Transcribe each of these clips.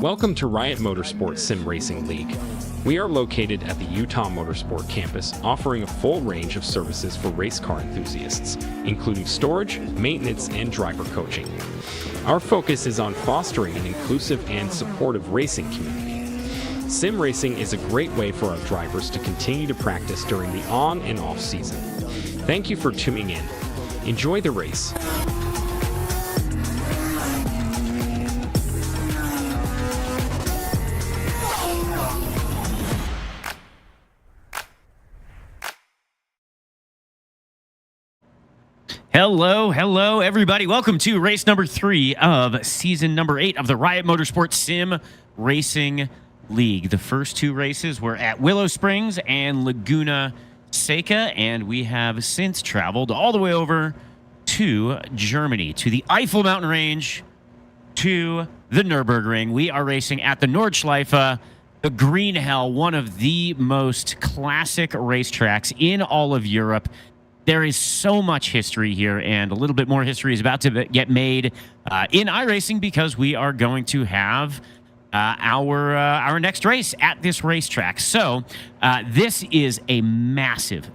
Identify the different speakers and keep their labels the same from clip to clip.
Speaker 1: Welcome to Riot Motorsports Sim Racing League. We are located at the Utah Motorsport campus, offering a full range of services for race car enthusiasts, including storage, maintenance, and driver coaching. Our focus is on fostering an inclusive and supportive racing community. Sim racing is a great way for our drivers to continue to practice during the on and off season. Thank you for tuning in. Enjoy the race.
Speaker 2: Hello, everybody. Welcome to race number 3 of season number 8 of the Riot Motorsports Sim Racing League. The first 2 races were at Willow Springs and Laguna Seca, and we have since traveled all the way over to Germany, to the Eifel Mountain Range, to the Nurburgring. We are racing at the Nordschleife, the Green Hell, one of the most classic racetracks in all of Europe. There is so much history here, and a little bit more history is about to get made in iRacing because we are going to have our next race at this racetrack. So this is a massive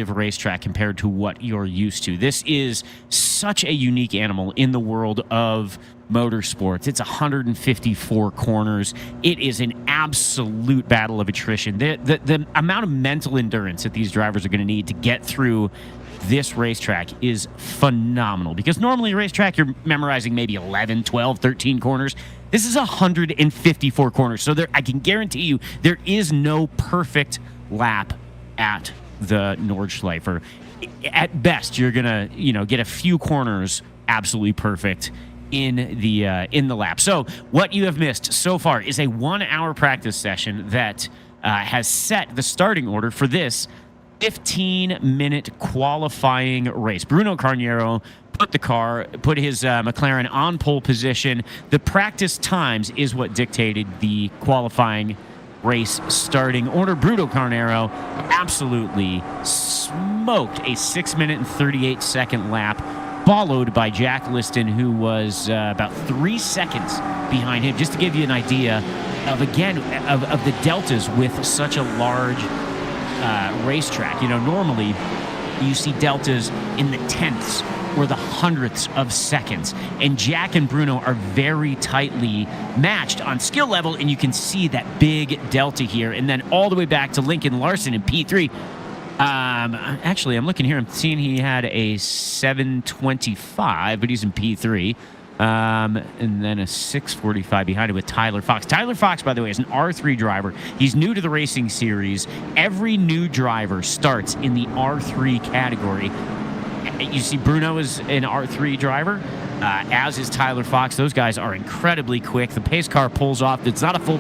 Speaker 2: racetrack compared to what you're used to. This is such a unique animal in the world of motorsports. It's 154 corners. It is an absolute battle of attrition. The amount of mental endurance that these drivers are going to need to get through this racetrack is phenomenal, because normally a racetrack you're memorizing maybe 11, 12, 13 corners. This is 154 corners. So I can guarantee you there is no perfect lap at the Nordschleife. At best, you're going to, get a few corners absolutely perfect in the lap. So what you have missed so far is a 1-hour practice session that has set the starting order for this 15-minute qualifying race. Bruno Carniero put his McLaren on pole position. The practice times is what dictated the qualifying race starting order. Bruno Carniero absolutely smoked a 6-minute and 38-second lap, followed by Jack Liston, who was about 3 seconds behind him, just to give you an idea of the deltas with such a large racetrack. Normally you see deltas in the tenths or the hundredths of seconds, and Jack and Bruno are very tightly matched on skill level, and you can see that big delta here. And then all the way back to Lincoln Larson in P3. Actually, I'm looking here. I'm seeing he had a 725, but he's in P3. And then a 645 behind it with Tyler Fox. Tyler Fox, by the way, is an R3 driver. He's new to the racing series. Every new driver starts in the R3 category. You see Bruno is an R3 driver, as is Tyler Fox. Those guys are incredibly quick. The pace car pulls off. It's not a full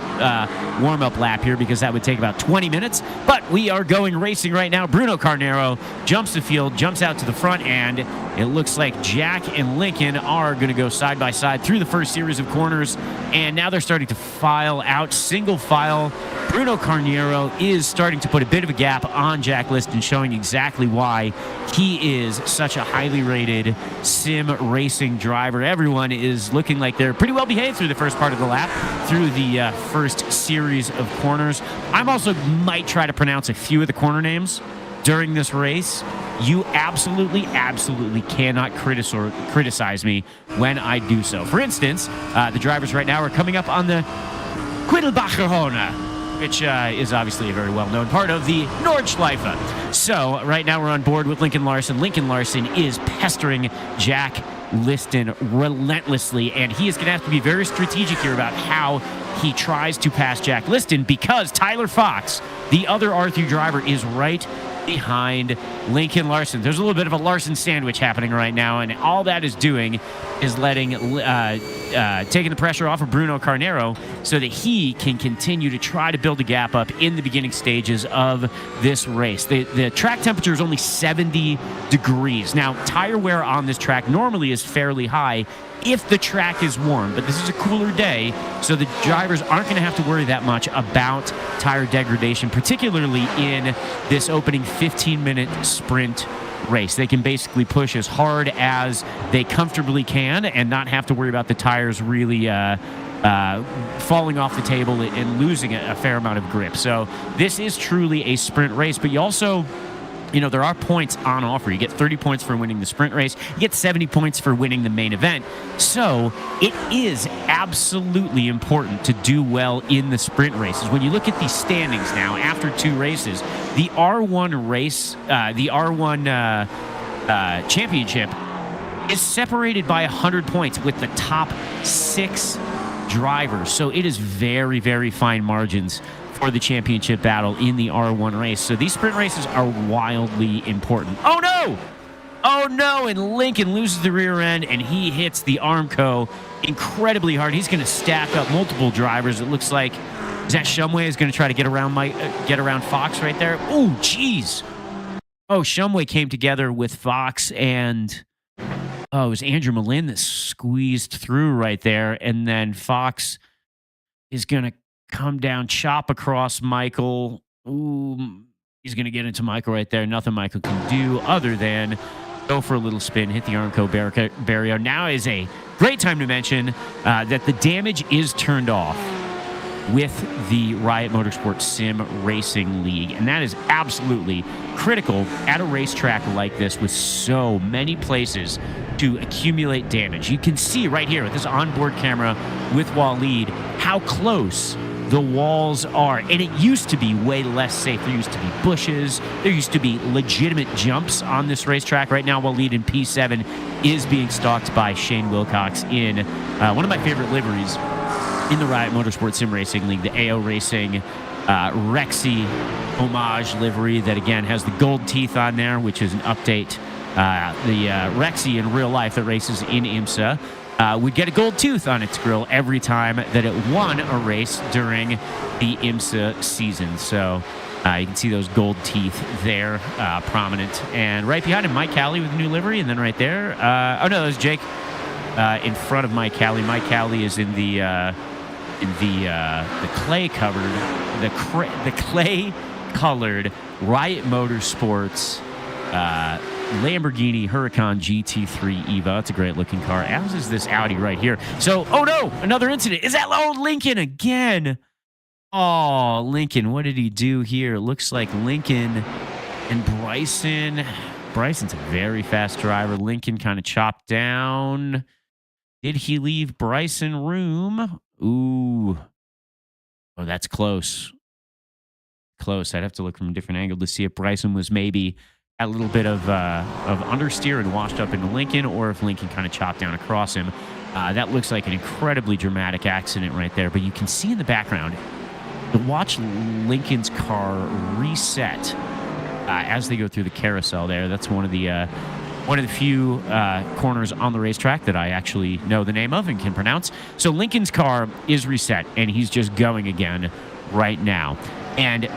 Speaker 2: warm-up lap here because that would take about 20 minutes, but we are going racing right now. Bruno Carniero jumps the field, jumps out to the front, and it looks like Jack and Lincoln are going to go side by side through the first series of corners, and now they're starting to file out, single file. Bruno Carniero is starting to put a bit of a gap on Jack Liston, showing exactly why he is such a highly rated sim racing driver. Everyone is looking like they're pretty well behaved through the first part of the lap, through the first series of corners. I'm also might try to pronounce a few of the corner names during this race. You absolutely cannot criticize me when I do so. For instance, the drivers right now are coming up on the Quiddelbacher Hone, which is obviously a very well-known part of the Nordschleife. So right now we're on board with Lincoln Larson. Lincoln Larson is pestering Jack Liston relentlessly, and he is going to have to be very strategic here about how he tries to pass Jack Liston, because Tyler Fox, the other R3 driver, is right behind Lincoln Larson. There's a little bit of a Larson sandwich happening right now, and all that is doing is taking the pressure off of Bruno Carniero so that he can continue to try to build a gap up in the beginning stages of this race. The track temperature is only 70 degrees. Now, tire wear on this track normally is fairly high if the track is warm, but this is a cooler day, so the drivers aren't going to have to worry that much about tire degradation, particularly in this opening 15-minute sprint race. They can basically push as hard as they comfortably can and not have to worry about the tires really falling off the table and losing a fair amount of grip. So this is truly a sprint race, but you also, there are points on offer. You get 30 points for winning the sprint race. You get 70 points for winning the main event. So it is absolutely important to do well in the sprint races. When you look at the standings now, after 2 races, the R1 race, the R1 championship is separated by 100 points with the top 6 drivers. So it is very, very fine margins for the championship battle in the R1 race. So these sprint races are wildly important. Oh no! Oh no! And Lincoln loses the rear end and he hits the Armco incredibly hard. He's going to stack up multiple drivers. It looks like Shumway is going to try to get around Fox right there. Oh, jeez. Oh, Shumway came together with Fox and it was Andrew Malin that squeezed through right there. And then Fox is going to come down, chop across Michael. Ooh, he's going to get into Michael right there. Nothing Michael can do other than go for a little spin, hit the Armco barrier. Now is a great time to mention that the damage is turned off with the Riot Motorsports Sim Racing League. And that is absolutely critical at a racetrack like this with so many places to accumulate damage. You can see right here with this onboard camera with Waleed how close the walls are. And it used to be way less safe. There used to be bushes. There used to be legitimate jumps on this racetrack. Right now, Waleed in P7 is being stalked by Shane Wilcox in one of my favorite liveries in the Riot Motorsports Sim Racing League, the AO Racing Rexy homage livery that, again, has the gold teeth on there, which is an update. The Rexy in real life that races in IMSA would get a gold tooth on its grill every time that it won a race during the IMSA season. So you can see those gold teeth there, prominent. And right behind him, Mike Calley with a new livery. And then right there, oh no, that was Jake in front of Mike Calley. Mike Calley is in the clay colored Riot Motorsports Lamborghini Huracan GT3 Evo. That's a great looking car, as is this Audi right here. So, oh no, another incident. Is that Lincoln again? Oh, Lincoln, what did he do here? It looks like Lincoln and Bryson. Bryson's a very fast driver. Lincoln kind of chopped down. Did he leave Bryson room? Ooh. Oh, that's close. Close. I'd have to look from a different angle to see if Bryson was maybe a little bit of understeer and washed up into Lincoln, or if Lincoln kind of chopped down across him. That looks like an incredibly dramatic accident right there. But you can see in the background, watch Lincoln's car reset as they go through the carousel there. That's one of the few corners on the racetrack that I actually know the name of and can pronounce. So Lincoln's car is reset, and he's just going again right now. And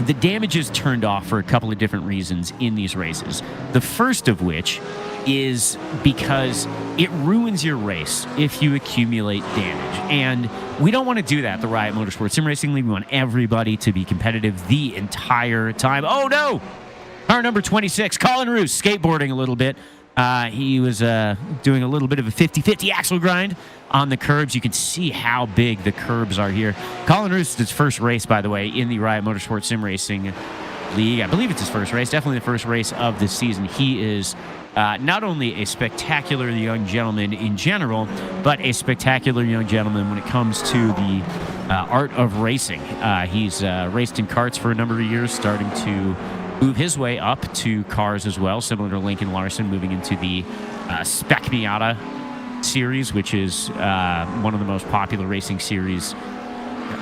Speaker 2: the damage is turned off for a couple of different reasons in these races. The first of which is because it ruins your race if you accumulate damage. And we don't want to do that, the Riot Motorsports Sim Racing League. We want everybody to be competitive the entire time. Oh, no! Car number 26, Colin Roos, skateboarding a little bit. He was doing a little bit of a 50-50 axle grind on the curbs. You can see how big the curbs are here. Colin Roos is his first race, by the way, in the Riot Motorsports Sim Racing League. I believe it's his first race, definitely the first race of the season. He is not only a spectacular young gentleman in general, but a spectacular young gentleman when it comes to the art of racing. He's raced in karts for a number of years, starting to move his way up to cars as well, similar to Lincoln Larson moving into the Spec Miata series, which is one of the most popular racing series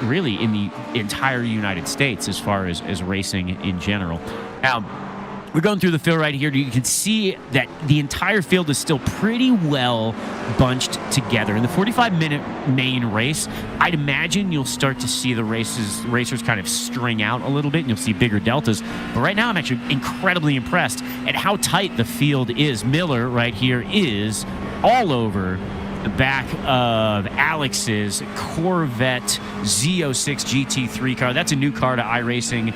Speaker 2: really in the entire United States as far as racing in general. Now, we're going through the field right here. You can see that the entire field is still pretty well bunched together. In the 45-minute main race, I'd imagine you'll start to see the racers kind of string out a little bit, and you'll see bigger deltas. But right now, I'm actually incredibly impressed at how tight the field is. Miller right here is all over the back of Alex's Corvette Z06 GT3 car. That's a new car to iRacing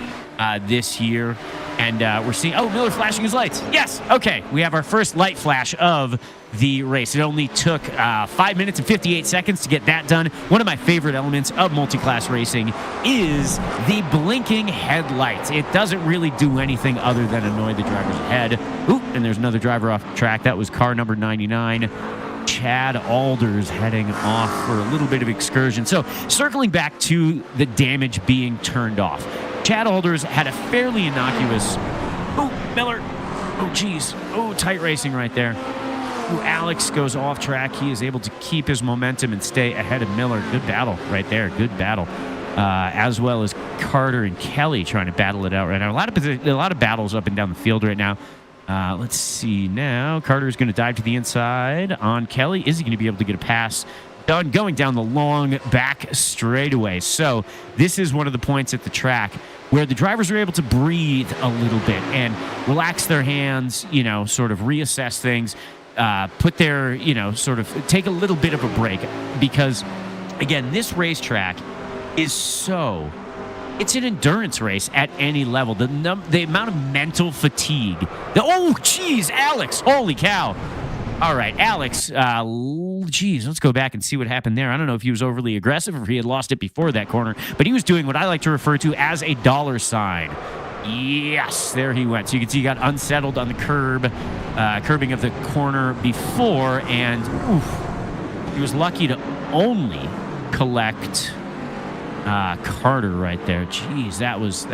Speaker 2: this year. And we're seeing, oh, Miller flashing his lights. Yes, okay. We have our first light flash of the race. It only took 5 minutes and 58 seconds to get that done. One of my favorite elements of multi-class racing is the blinking headlights. It doesn't really do anything other than annoy the drivers ahead. Ooh, and there's another driver off the track. That was car number 99. Chad Alders heading off for a little bit of excursion. So circling back to the damage being turned off. Chad Alders had a fairly innocuous, oh, Miller, oh, geez, oh, tight racing right there. Ooh, Alex goes off track. He is able to keep his momentum and stay ahead of Miller. Good battle right there, good battle. As well as Carter and Kelly trying to battle it out right now. A lot of battles up and down the field right now. Let's see now. Carter's going to dive to the inside on Kelly. Is he going to be able to get a pass done going down the long back straightaway? So this is one of the points at the track where the drivers are able to breathe a little bit and relax their hands, you know, sort of reassess things, put their, you know, sort of take a little bit of a break because, again, this racetrack is so... It's an endurance race at any level. The amount of mental fatigue. Oh, geez, Alex. Holy cow. All right, Alex. Geez, let's go back and see what happened there. I don't know if he was overly aggressive or if he had lost it before that corner, but he was doing what I like to refer to as a dollar sign. Yes, there he went. So you can see he got unsettled on the curbing of the corner before, and oof, he was lucky to only collect... Carter right there. Jeez, that was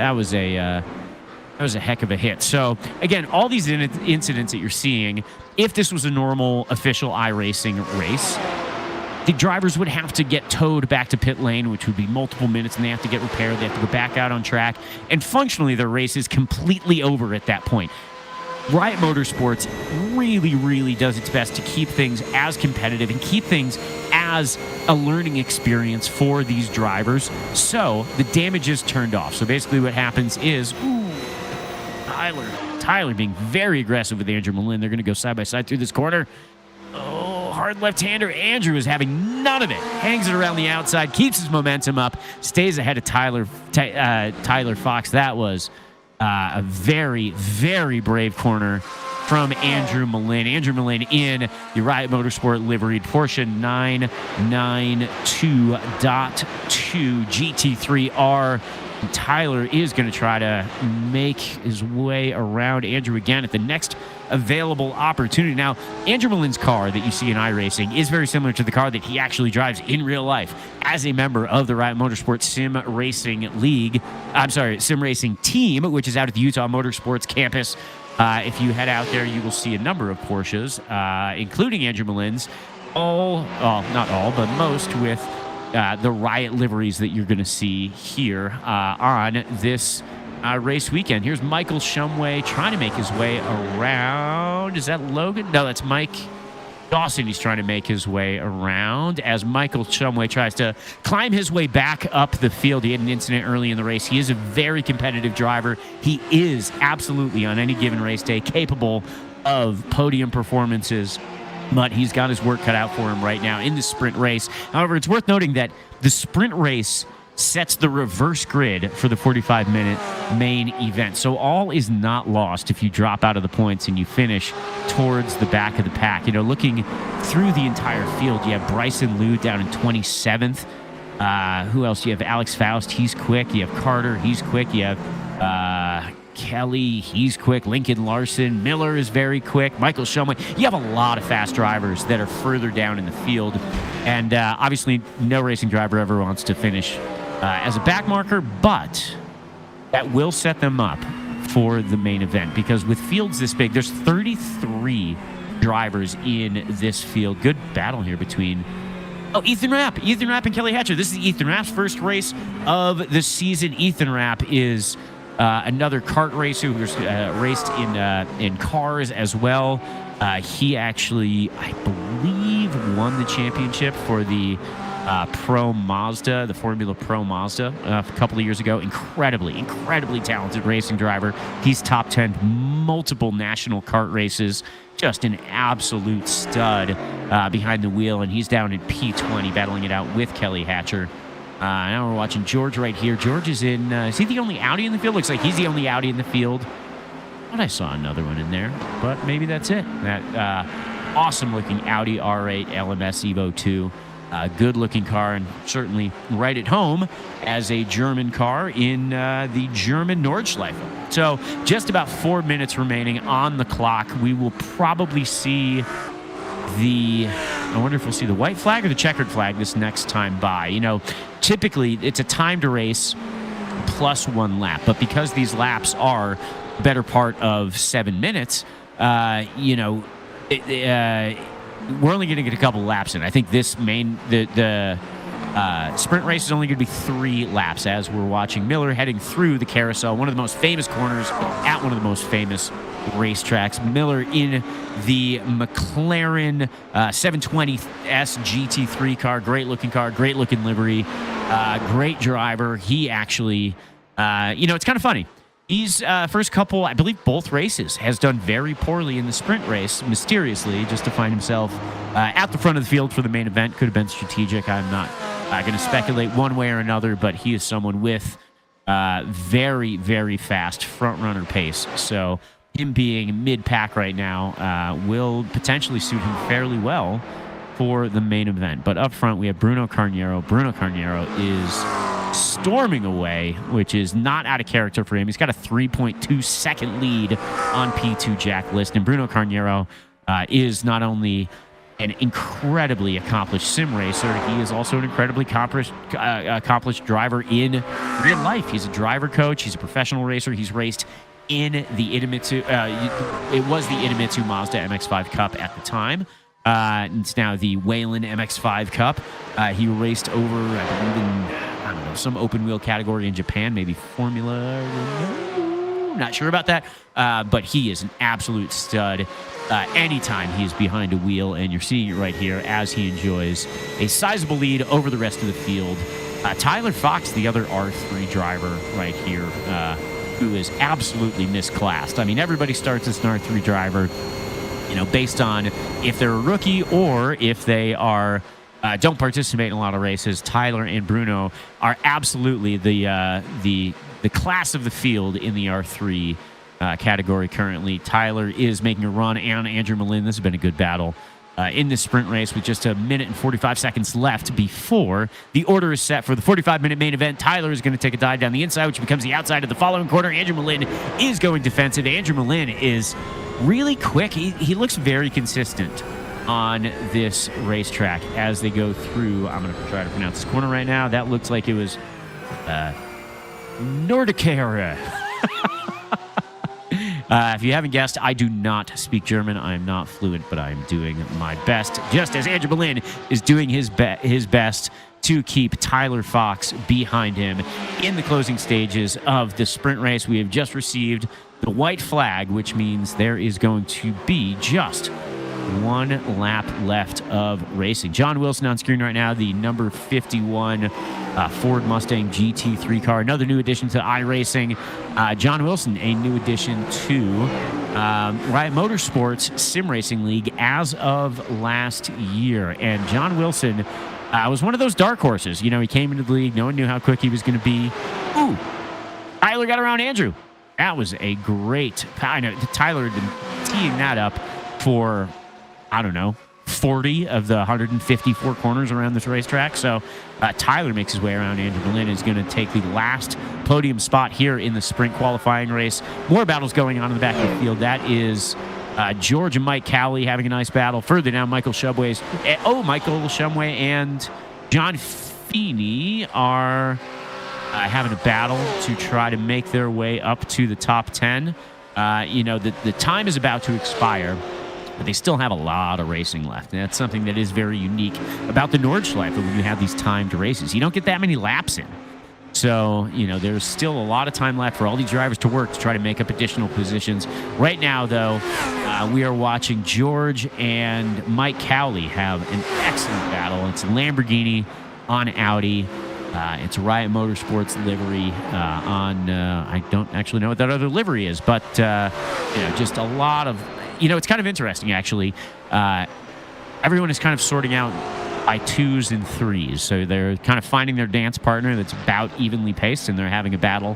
Speaker 2: a heck of a hit. So again, all these incidents that you're seeing, if this was a normal official iRacing race, the drivers would have to get towed back to pit lane, which would be multiple minutes, and they have to get repaired. They have to go back out on track, and functionally their race is completely over at that point. Riot Motorsports really, really does its best to keep things as competitive and keep things as a learning experience for these drivers. So the damage is turned off. So basically what happens is, Tyler being very aggressive with Andrew Malin. They're going to go side by side through this corner. Oh, hard left-hander. Andrew is having none of it. Hangs it around the outside, keeps his momentum up, stays ahead of Tyler Fox. That was... a very, very brave corner from Andrew Malin. Andrew Malin in the Riot Motorsport liveried Porsche 992.2 GT3R. And Tyler is going to try to make his way around Andrew again at the next available opportunity. Now, Andrew Malin's car that you see in iRacing is very similar to the car that he actually drives in real life as a member of the Riot Motorsports Sim Racing League. I'm sorry, Sim Racing Team, which is out at the Utah Motorsports campus. If you head out there, you will see a number of Porsches, including Andrew Malin's, not all, but most with the Riot liveries that you're going to see here on this race weekend. Here's Michael Shumway trying to make his way around. Is that Logan? No, that's Mike Dawson. He's trying to make his way around as Michael Shumway tries to climb his way back up the field. He had an incident early in the race. He is a very competitive driver. He is absolutely, on any given race day, capable of podium performances, but he's got his work cut out for him right now in the sprint race. However, it's worth noting that the sprint race sets the reverse grid for the 45-minute main event. So all is not lost if you drop out of the points and you finish towards the back of the pack. You know, looking through the entire field, you have Bryson Liu down in 27th. Who else? You have Alex Faust. He's quick. You have Carter. He's quick. You have Kelly. He's quick. Lincoln Larson. Miller is very quick. Michael Shumway. You have a lot of fast drivers that are further down in the field. And obviously, no racing driver ever wants to finish as a back marker, but that will set them up for the main event, because with fields this big, there's 33 drivers in this field. Good battle here between Ethan Rapp and Kelly Hatcher. This is Ethan Rapp's first race of the season. Ethan Rapp is another kart racer who's raced in cars as well. He actually, I believe, won the championship for the Pro Mazda, the Formula Pro Mazda, a couple of years ago. Incredibly talented racing driver. He's top 10 multiple national kart races. Just an absolute stud behind the wheel, and he's down in P20 battling it out with Kelly Hatcher. Now we're watching George right here. George is in, is he the only Audi in the field? Looks like he's the only Audi in the field. I thought I saw another one in there, but maybe that's it. That awesome-looking Audi R8 LMS Evo 2. Good-looking car, and certainly right at home as a German car in the German Nordschleife. So just about 4 minutes remaining on the clock. We will probably see I wonder if we'll see the white flag or the checkered flag this next time by. You know, typically it's a timed race plus 1 lap, but because these laps are better part of 7 minutes, you know, we're only going to get a couple laps in. I think this the sprint race is only going to be 3 laps as we're watching Miller heading through the carousel, one of the most famous corners at one of the most famous racetracks. Miller in the McLaren 720S GT3 car. Great looking car, great looking livery, great driver. He actually, you know, it's kind of funny. He's first couple, I believe both races, has done very poorly in the sprint race, mysteriously, just to find himself at the front of the field for the main event. Could have been strategic. I'm not going to speculate one way or another, but he is someone with very, very fast front runner pace. So him being mid-pack right now will potentially suit him fairly well for the main event. But up front, we have Bruno Carniero. Bruno Carniero is storming away, which is not out of character for him. He's got a 3.2 second lead on P2 Jack List. And Bruno Carniero is not only an incredibly accomplished sim racer, he is also an incredibly accomplished driver in real life. He's a driver coach. He's a professional racer. He's raced in the Idemitsu. It was the Idemitsu Mazda MX-5 Cup at the time. It's now the Whelen MX-5 Cup. He raced over, I believe, in some open wheel category in Japan, maybe Formula. Not sure about that, but he is an absolute stud. Anytime he is behind a wheel, and you're seeing it right here as he enjoys a sizable lead over the rest of the field. Tyler Fox, the other R3 driver right here, who is absolutely misclassed. I mean, everybody starts as an R3 driver, you know, based on if they're a rookie or if they are don't participate in a lot of races. Tyler and Bruno are absolutely the class of the field in the R3 category currently. Tyler is making a run on Andrew Malin. This has been a good battle in this sprint race with just 1 minute and 45 seconds left before the order is set for the 45-minute main event. Tyler is going to take a dive down the inside, which becomes the outside of the following corner. Andrew Malin is going defensive. Andrew Malin is really quick. He looks very consistent on this racetrack as they go through. I'm going to try to pronounce this corner right now. That looks like it was Nordschleife. If you haven't guessed, I do not speak German. I am not fluent, but I am doing my best, just as Andrew Malin is doing his best to keep Tyler Fox behind him in the closing stages of the sprint race. We have just received the white flag, which means there is going to be just 1 lap left of racing. John Wilson on screen right now, the number 51 Ford Mustang GT3 car, another new addition to iRacing. John Wilson, a new addition to Riot Motorsports Sim Racing League as of last year. And John Wilson was one of those dark horses. You know, he came into the league, no one knew how quick he was going to be. Ooh, Tyler got around Andrew. That was a great, I know Tyler had been teeing that up for, I don't know, 40 of the 154 corners around this racetrack. So Tyler makes his way around. Andrew Malin is going to take the last podium spot here in the sprint qualifying race. More battles going on in the back of the field. That is George and Mike Cowley having a nice battle. Further down, Michael Shumway and John Feeney are having a battle to try to make their way up to the top 10. You know, the time is about to expire, but they still have a lot of racing left. And that's something that is very unique about the Nordschleife when you have these timed races. You don't get that many laps in. So, you know, there's still a lot of time left for all these drivers to work to try to make up additional positions. Right now, though, we are watching George and Mike Cowley have an excellent battle. It's a Lamborghini on Audi. It's a Riot Motorsports livery on, I don't actually know what that other livery is, but, you know, just a lot of, you know, it's kind of interesting, actually. Everyone is kind of sorting out by 2s and 3s. So they're kind of finding their dance partner that's about evenly paced, and they're having a battle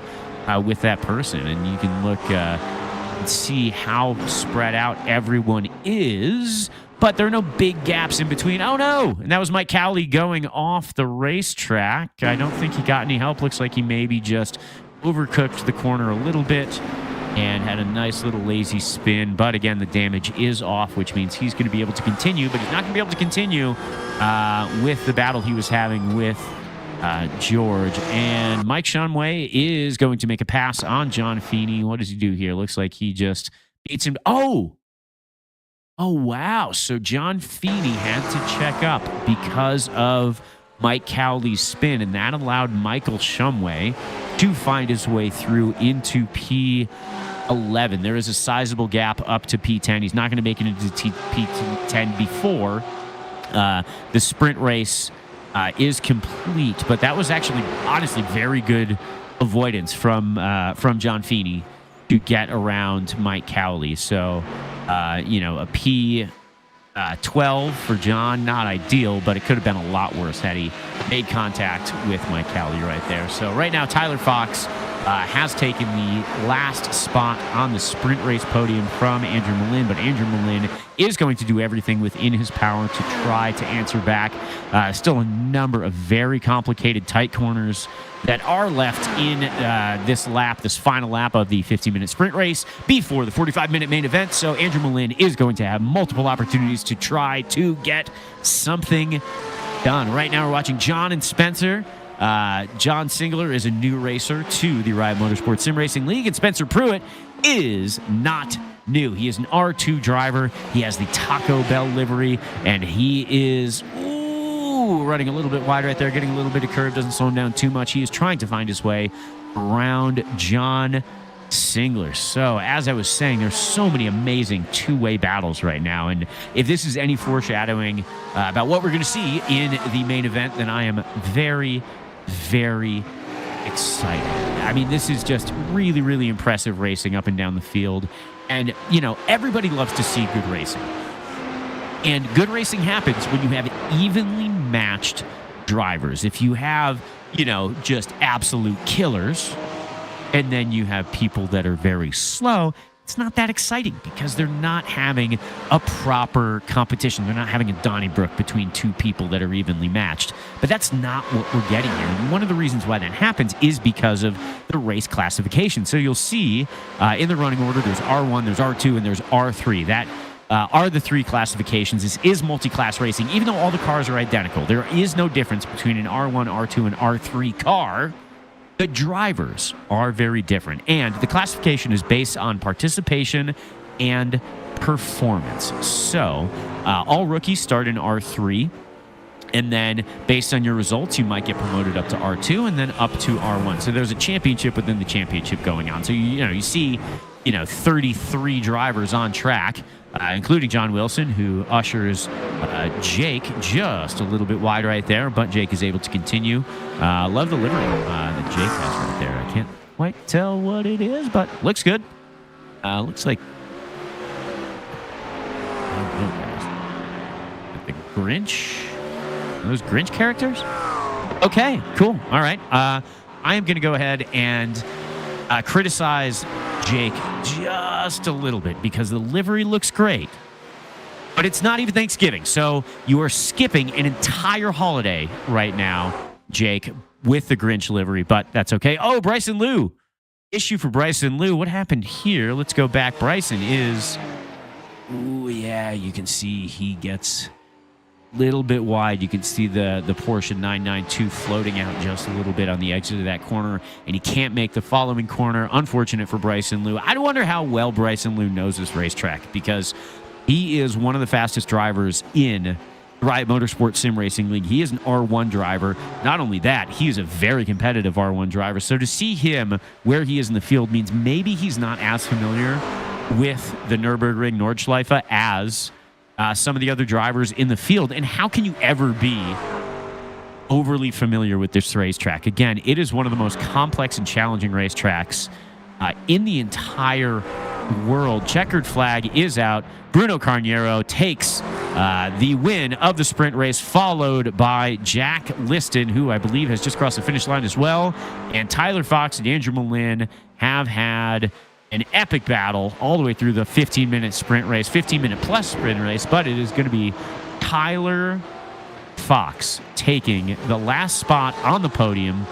Speaker 2: with that person. And you can look and see how spread out everyone is, but there are no big gaps in between. Oh, no. And that was Mike Cowley going off the racetrack. I don't think he got any help. Looks like he maybe just overcooked the corner a little bit and had a nice little lazy spin. But again, the damage is off, which means he's going to be able to continue, but he's not going to be able to continue with the battle he was having with George. And Mike Shumway is going to make a pass on John Feeney. What does he do here? Looks like he just beats him. Oh, wow. So John Feeney had to check up because of Mike Cowley's spin, and that allowed Michael Shumway to find his way through into P11. There is a sizable gap up to P10. He's not going to make it into P10 before the sprint race is complete, but that was actually honestly very good avoidance from John Feeney to get around Mike Cowley. So a P12 for John, not ideal, but it could have been a lot worse had he made contact with Mike Cowley right there. So right now, Tyler Fox has taken the last spot on the sprint race podium from Andrew Malin, but Andrew Malin is going to do everything within his power to try to answer back. Still a number of very complicated tight corners that are left in this final lap of the 50-minute sprint race before the 45-minute main event. So Andrew Malin is going to have multiple opportunities to try to get something done. Right now we're watching John and Spencer. John Singler is a new racer to the Riot Motorsports Sim Racing League, and Spencer Pruitt is not new. He is an R2 driver. He has the Taco Bell livery, and he is running a little bit wide right there, getting a little bit of curve, doesn't slow him down too much. He is trying to find his way around John Singler. So, as I was saying, there's so many amazing two-way battles right now, and if this is any foreshadowing about what we're going to see in the main event, then I am very, very excited. I mean, this is just really, really impressive racing up and down the field, and, everybody loves to see good racing. And good racing happens when you have evenly matched drivers. If you have, just absolute killers, and then you have people that are very slow, it's not that exciting because they're not having a proper competition. They're not having a Donnybrook between two people that are evenly matched. But that's not what we're getting here. And one of the reasons why that happens is because of the race classification. So you'll see in the running order, there's R1, there's R2, and there's R3. That are the three classifications. This is multi-class racing. Even though all the cars are identical, there is no difference between an R1, R2, and R3 car. The drivers are very different, and the classification is based on participation and performance. So all rookies start in R3, and then based on your results, you might get promoted up to R2 and then up to R1. So there's a championship within the championship going on. So you see 33 drivers on track, including John Wilson, who ushers Jake just a little bit wide right there, but Jake is able to continue. Love the livery that Jake has right there. I can't quite tell what it is, but looks good. Looks like the Grinch. Are those Grinch characters? Okay, cool. All right. I am going to go ahead and criticize Jake just a little bit because the livery looks great, but it's not even Thanksgiving. So you are skipping an entire holiday right now, Jake, with the Grinch livery, but that's okay. Oh, Bryson Liu. Issue for Bryson Liu. What happened here? Let's go back. Bryson is, you can see he gets little bit wide. You can see the Porsche 992 floating out just a little bit on the exit of that corner, and he can't make the following corner. Unfortunate for Bryson Liu. I wonder how well Bryson Liu knows this racetrack because he is one of the fastest drivers in the Riot Motorsports Sim Racing League. He is an R1 driver. Not only that, he is a very competitive R1 driver. So to see him where he is in the field means maybe he's not as familiar with the Nurburgring Nordschleife as some of the other drivers in the field. And how can you ever be overly familiar with this racetrack? Again, it is one of the most complex and challenging racetracks in the entire world. Checkered flag is out. Bruno Carniero takes the win of the sprint race, followed by Jack Liston, who I believe has just crossed the finish line as well. And Tyler Fox and Andrew Malin have had an epic battle all the way through the 15-minute sprint race, 15-minute plus sprint race, but it is going to be Tyler Fox taking the last spot on the podium.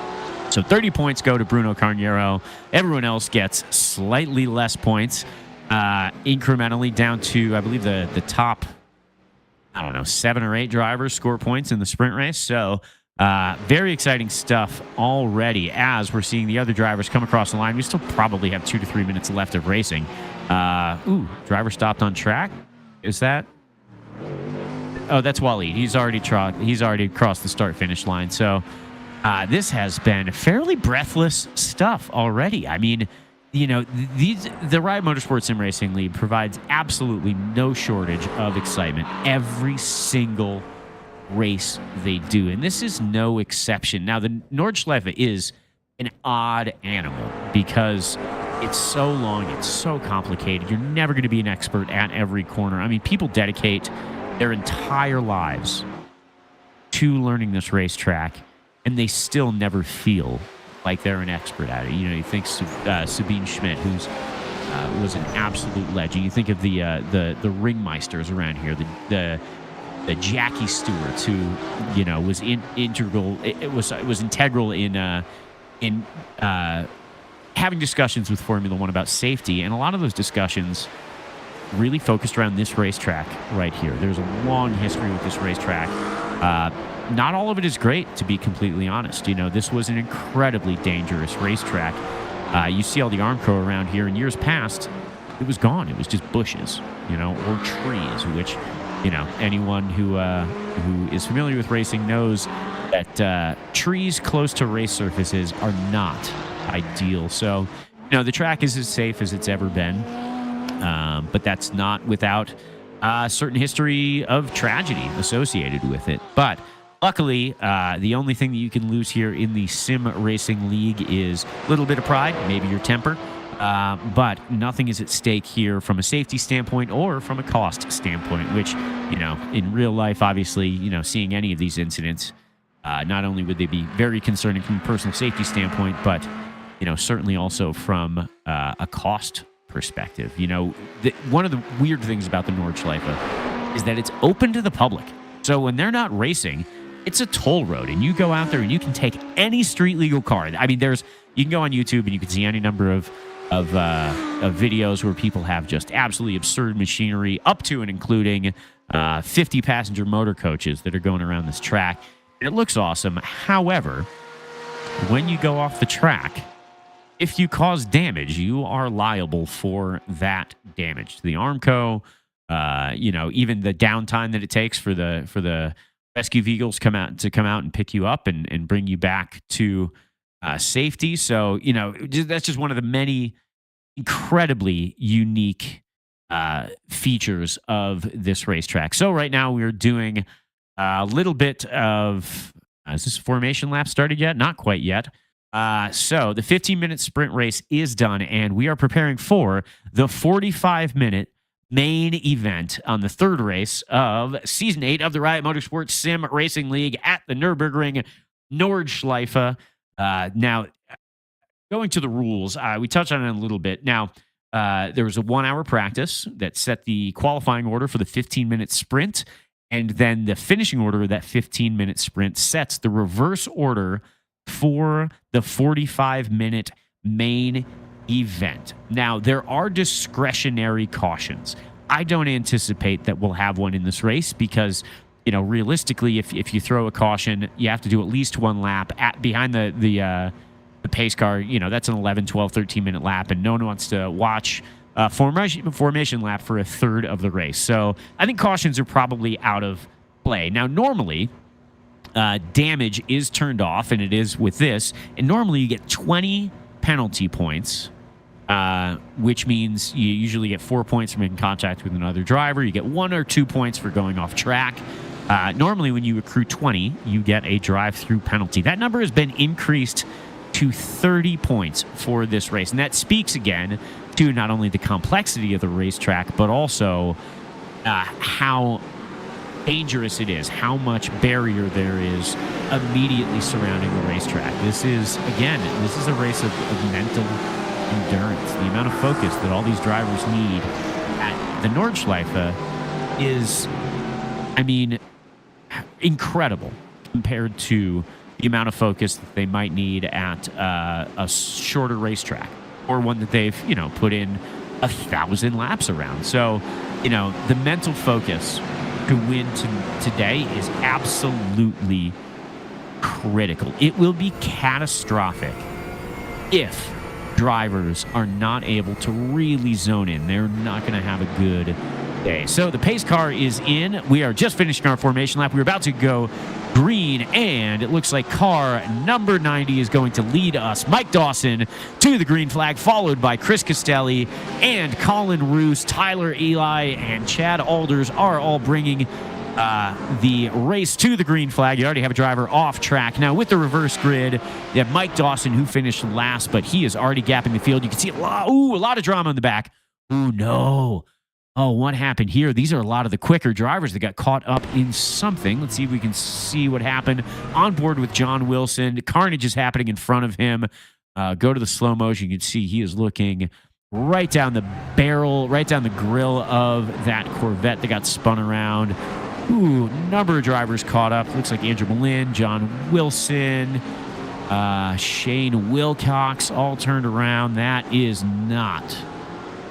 Speaker 2: So 30 points go to Bruno Carniero. Everyone else gets slightly less points, incrementally down to, I believe, the top, 7 or 8 drivers score points in the sprint race. So very exciting stuff already as we're seeing the other drivers come across the line. We still probably have 2 to 3 minutes left of racing. Driver stopped on track. Is that? Oh, that's Waleed. He's already crossed the start-finish line. So this has been fairly breathless stuff already. I mean, the Riot Motorsports Sim Racing League provides absolutely no shortage of excitement every single race they do, and this is no exception. Now, the Nordschleife is an odd animal because it's so long, it's so complicated. You're never going to be an expert at every corner. I mean, people dedicate their entire lives to learning this racetrack, and they still never feel like they're an expert at it. You think Sabine Schmidt, who's was an absolute legend. You think of the ringmeisters around here, the Jackie Stewarts, who was integral. It was integral in having discussions with Formula One about safety, and a lot of those discussions really focused around this racetrack right here. There's a long history with this racetrack. Not all of it is great, to be completely honest. This was an incredibly dangerous racetrack. You see all the Armco around here. In years past, it was gone. It was just bushes, or trees, which, anyone who is familiar with racing knows that trees close to race surfaces are not ideal. So, the track is as safe as it's ever been, but that's not without a certain history of tragedy associated with it. But luckily, the only thing that you can lose here in the Sim Racing League is a little bit of pride, maybe your temper, but nothing is at stake here from a safety standpoint or from a cost standpoint, which, in real life, obviously, seeing any of these incidents, not only would they be very concerning from a personal safety standpoint, but, certainly also from a cost perspective. One of the weird things about the Nordschleife is that it's open to the public. So when they're not racing, it's a toll road, and you go out there and you can take any street legal car. I mean, you can go on YouTube and you can see any number of videos where people have just absolutely absurd machinery, up to and including 50 passenger motor coaches that are going around this track. And it looks awesome. However, when you go off the track, if you cause damage, you are liable for that damage to the Armco. Even the downtime that it takes for the rescue vehicles come out and pick you up and bring you back to safety. So, that's just one of the many incredibly unique features of this racetrack. So right now we're doing a little bit of, is this formation lap started yet? Not quite yet. So the 15-minute sprint race is done, and we are preparing for the 45-minute main event on the third race of Season 8 of the Riot Motorsports Sim Racing League at the Nurburgring Nordschleife. Now, going to the rules, we touched on it a little bit. Now, there was a 1-hour practice that set the qualifying order for the 15-minute sprint, and then the finishing order of that 15-minute sprint sets the reverse order for the 45-minute main event. Now, there are discretionary cautions. I don't anticipate that we'll have one in this race because, realistically, if you throw a caution, you have to do at least one lap behind the pace car. That's an 11, 12, 13-minute lap, and no one wants to watch formation lap for a third of the race. So I think cautions are probably out of play. Now, normally, damage is turned off, and it is with this, and normally you get 20 penalty points, which means you usually get 4 points for making contact with another driver. You get 1 or 2 points for going off track. Normally, when you accrue 20, you get a drive-through penalty. That number has been increased to 30 points for this race, and that speaks again to not only the complexity of the racetrack, but also how dangerous it is, how much barrier there is immediately surrounding the racetrack. This is a race of mental endurance. The amount of focus that all these drivers need at the Nordschleife is, I mean, incredible compared to the amount of focus that they might need at a shorter racetrack or one that they've, put in 1,000 laps around. So, the mental focus to win today is absolutely critical. It will be catastrophic if drivers are not able to really zone in. They're not going to have a good day. So the pace car is in. We are just finishing our formation lap. We're about to go green, and it looks like car number 90 is going to lead us, Mike Dawson, to the green flag, followed by Chris Castelli and Colin Roos. Tyler Eli and Chad Alders are all bringing the race to the green flag. You already have a driver off track. Now, with the reverse grid, you have Mike Dawson, who finished last, but he is already gapping the field. You can see a lot of drama in the back. Ooh, no. Oh, what happened here? These are a lot of the quicker drivers that got caught up in something. Let's see if we can see what happened. On board with John Wilson. Carnage is happening in front of him. Go to the slow motion. You can see he is looking right down the barrel, right down the grill of that Corvette that got spun around. Ooh, number of drivers caught up. Looks like Andrew Malin, John Wilson, Shane Wilcox all turned around. That is not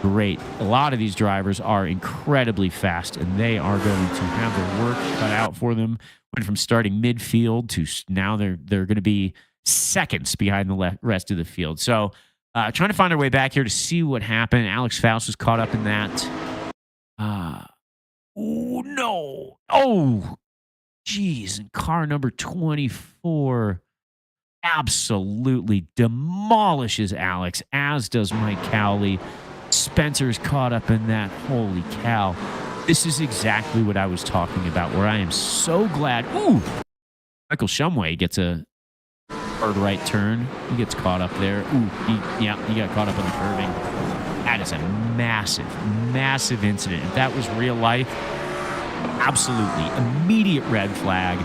Speaker 2: great. A lot of these drivers are incredibly fast, and they are going to have their work cut out for them. Went from starting midfield to now they're going to be seconds behind the rest of the field. So trying to find our way back here to see what happened. Alex Faust was caught up in that. Oh, no. Oh, geez. And car number 24 absolutely demolishes Alex, as does Mike Cowley. Spencer's caught up in that. Holy cow. This is exactly what I was talking about, where I am so glad. Ooh, Michael Shumway gets a hard right turn. He gets caught up there. Ooh, he got caught up on the curving. That is a massive, massive incident. If that was real life, absolutely. Immediate red flag.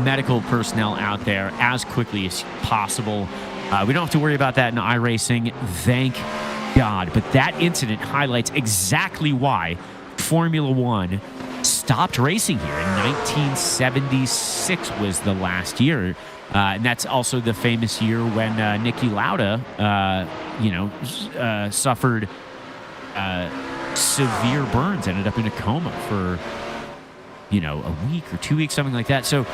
Speaker 2: Medical personnel out there as quickly as possible. We don't have to worry about that in iRacing. Thank God. But that incident highlights exactly why Formula One stopped racing here. In 1976 was the last year. And that's also the famous year when Niki Lauda, suffered severe burns, ended up in a coma for, a week or 2 weeks, something like that. So,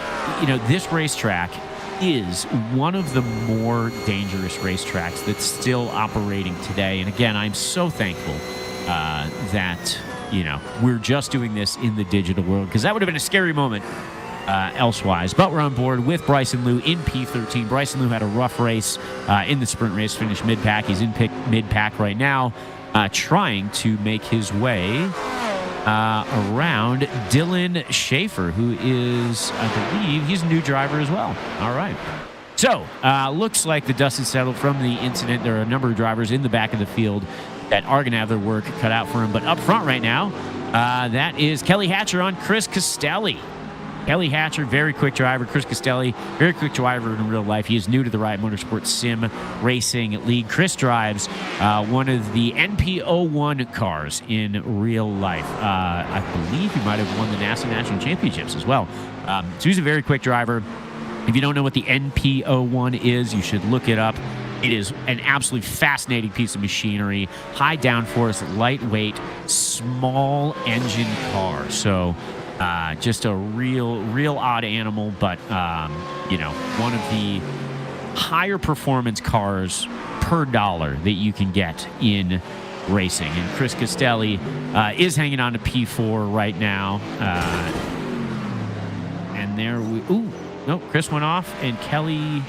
Speaker 2: this racetrack is one of the more dangerous racetracks that's still operating today. And again, I'm so thankful that, we're just doing this in the digital world, because that would have been a scary moment elsewise. But we're on board with Bryson Liu in P13. Bryson Liu had a rough race in the sprint race, finished mid-pack. He's in mid-pack right now, trying to make his way around Dylan Schaefer, who is, I believe, he's a new driver as well. All right. So, looks like the dust has settled from the incident. There are a number of drivers in the back of the field that are going to have their work cut out for them. But up front right now, that is Kelly Hatcher on Chris Castelli. Kelly Hatcher, very quick driver. Chris Castelli, very quick driver in real life. He is new to the Riot Motorsports Sim Racing League. Chris drives one of the NP01 cars in real life. I believe he might have won the NASA National Championships as well. So he's a very quick driver. If you don't know what the NP01 is, you should look it up. It is an absolutely fascinating piece of machinery. High downforce, lightweight, small engine car. So just a real odd animal, but, one of the higher performance cars per dollar that you can get in racing. And Chris Castelli is hanging on to P4 right now. And there Chris went off, and Kelly,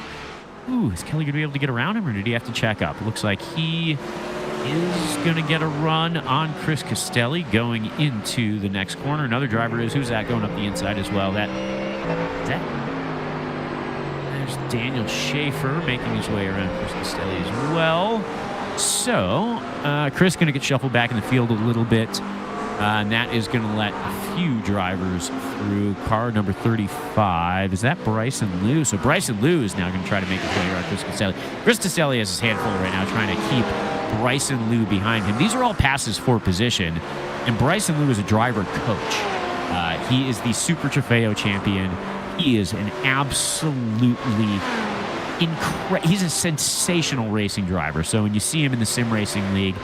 Speaker 2: is Kelly going to be able to get around him, or did he have to check up? It looks like he is going to get a run on Chris Castelli going into the next corner. Another driver is, who's that, going up the inside as well? There's Daniel Schaefer making his way around Chris Castelli as well. So, Chris going to get shuffled back in the field a little bit. And that is going to let a few drivers through. Car number 35. Is that Bryson Liu? So Bryson Liu is now going to try to make a play around Chris Castelli. Chris Castelli has his hand full right now trying to keep Bryson Liu behind him. These are all passes for position. And Bryson Liu is a driver coach. He is the Super Trofeo champion. He is an absolutely he's a sensational racing driver. So when you see him in the Sim Racing League,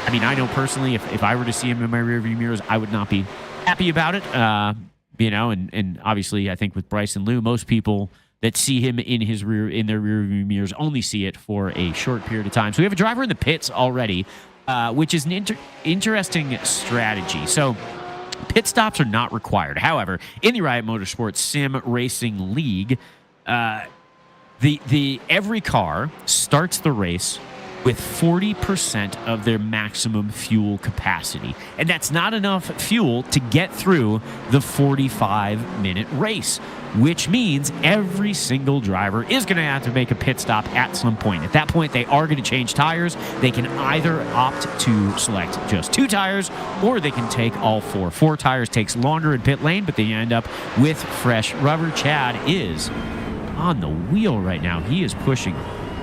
Speaker 2: I mean, I know personally, if I were to see him in my rearview mirrors, I would not be happy about it. And obviously, I think with Bryson Liu, most people that see him in their rearview mirrors only see it for a short period of time. So we have a driver in the pits already, which is an interesting strategy. So pit stops are not required. However, in the Riot Motorsports Sim Racing League, every car starts the race with 40% of their maximum fuel capacity. And that's not enough fuel to get through the 45-minute race, which means every single driver is going to have to make a pit stop at some point. At that point, they are going to change tires. They can either opt to select just 2 tires, or they can take all 4. 4 tires takes longer in pit lane, but they end up with fresh rubber. Chad is on the wheel right now. He is pushing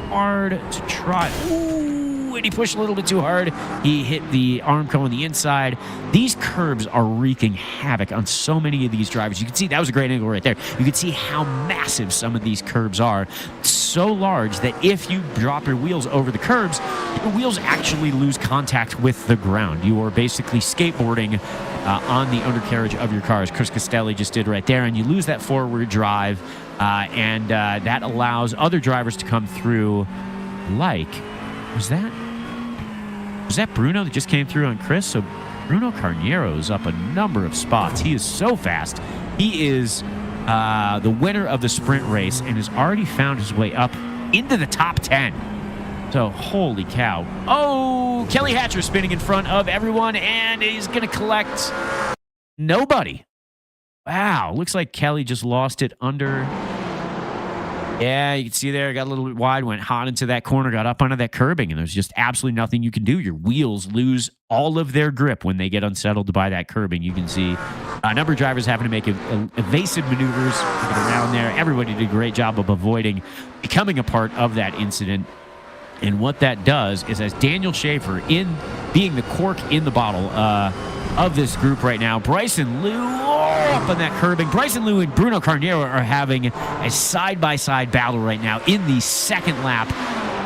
Speaker 2: hard to try. Ooh, and he pushed a little bit too hard. He hit the Armco on the inside. These curbs are wreaking havoc on so many of these drivers. You can see that was a great angle right there. You can see how massive some of these curbs are. So large that if you drop your wheels over the curbs, your wheels actually lose contact with the ground. You are basically skateboarding on the undercarriage of your car, as Chris Castelli just did right there, and you lose that forward drive. And that allows other drivers to come through. Like, was that Bruno that just came through on Chris? So Bruno Carniero is up a number of spots. He is so fast. He is the winner of the sprint race and has already found his way up into the top 10. So, holy cow. Oh, Kelly Hatcher spinning in front of everyone, and he's going to collect nobody. Wow, looks like Kelly just lost it under. Yeah, you can see there, got a little bit wide, went hot into that corner, got up onto that curbing, and there's just absolutely nothing you can do. Your wheels lose all of their grip when they get unsettled by that curbing. You can see a number of drivers having to make evasive maneuvers to get around there. Everybody did a great job of avoiding becoming a part of that incident. And what that does is, as Daniel Schaefer, in being the cork in the bottle of this group right now, Bryson Liu up on that curbing. Bryson Liu and Bruno Carniero are having a side-by-side battle right now in the second lap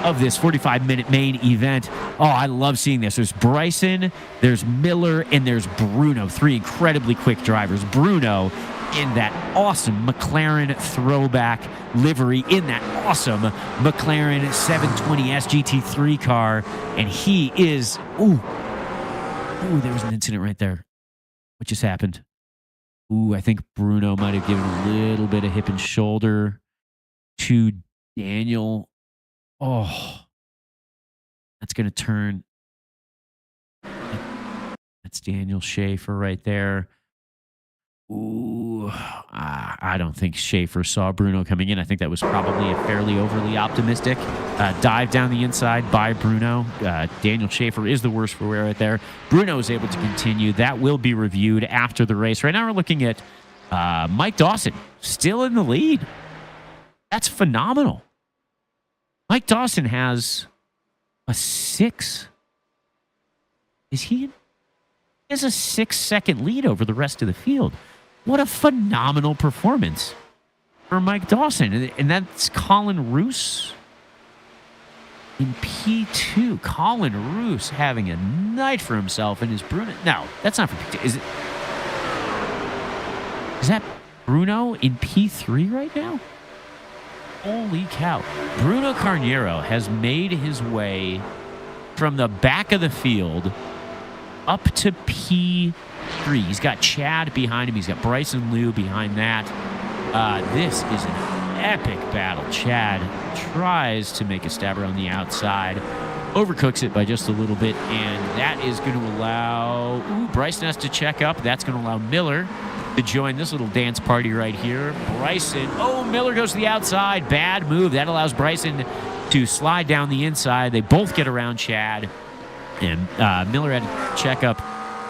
Speaker 2: of this 45-minute main event. Oh, I love seeing this. There's Bryson, there's Miller, and there's Bruno. 3 incredibly quick drivers. Bruno in that awesome McLaren throwback livery, in that awesome McLaren 720 SGT3 car, and he is... Ooh, there was an incident right there. What just happened? Ooh, I think Bruno might have given a little bit of hip and shoulder to Daniel. Oh, that's going to turn. That's Daniel Schaefer right there. Ooh, I don't think Schaefer saw Bruno coming in. I think that was probably a fairly overly optimistic dive down the inside by Bruno. Daniel Schaefer is the worst for wear right there. Bruno is able to continue. That will be reviewed after the race. Right now we're looking at Mike Dawson still in the lead. That's phenomenal. Mike Dawson has a 6. Is he in? He has a 6-second lead over the rest of the field. What a phenomenal performance for Mike Dawson. And that's Colin Roos in P2. Colin Roos having a night for himself and his Bruno. No, that's not for P2. Is that Bruno in P3 right now? Holy cow. Bruno Carniero has made his way from the back of the field up to P3. He's got Chad behind him. He's got Bryson Liu behind that. This is an epic battle. Chad tries to make a stabber on the outside. Overcooks it by just a little bit, and that is going to allow... Ooh, Bryson has to check up. That's going to allow Miller to join this little dance party right here. Bryson... Oh, Miller goes to the outside. Bad move. That allows Bryson to slide down the inside. They both get around Chad. And Miller had to check up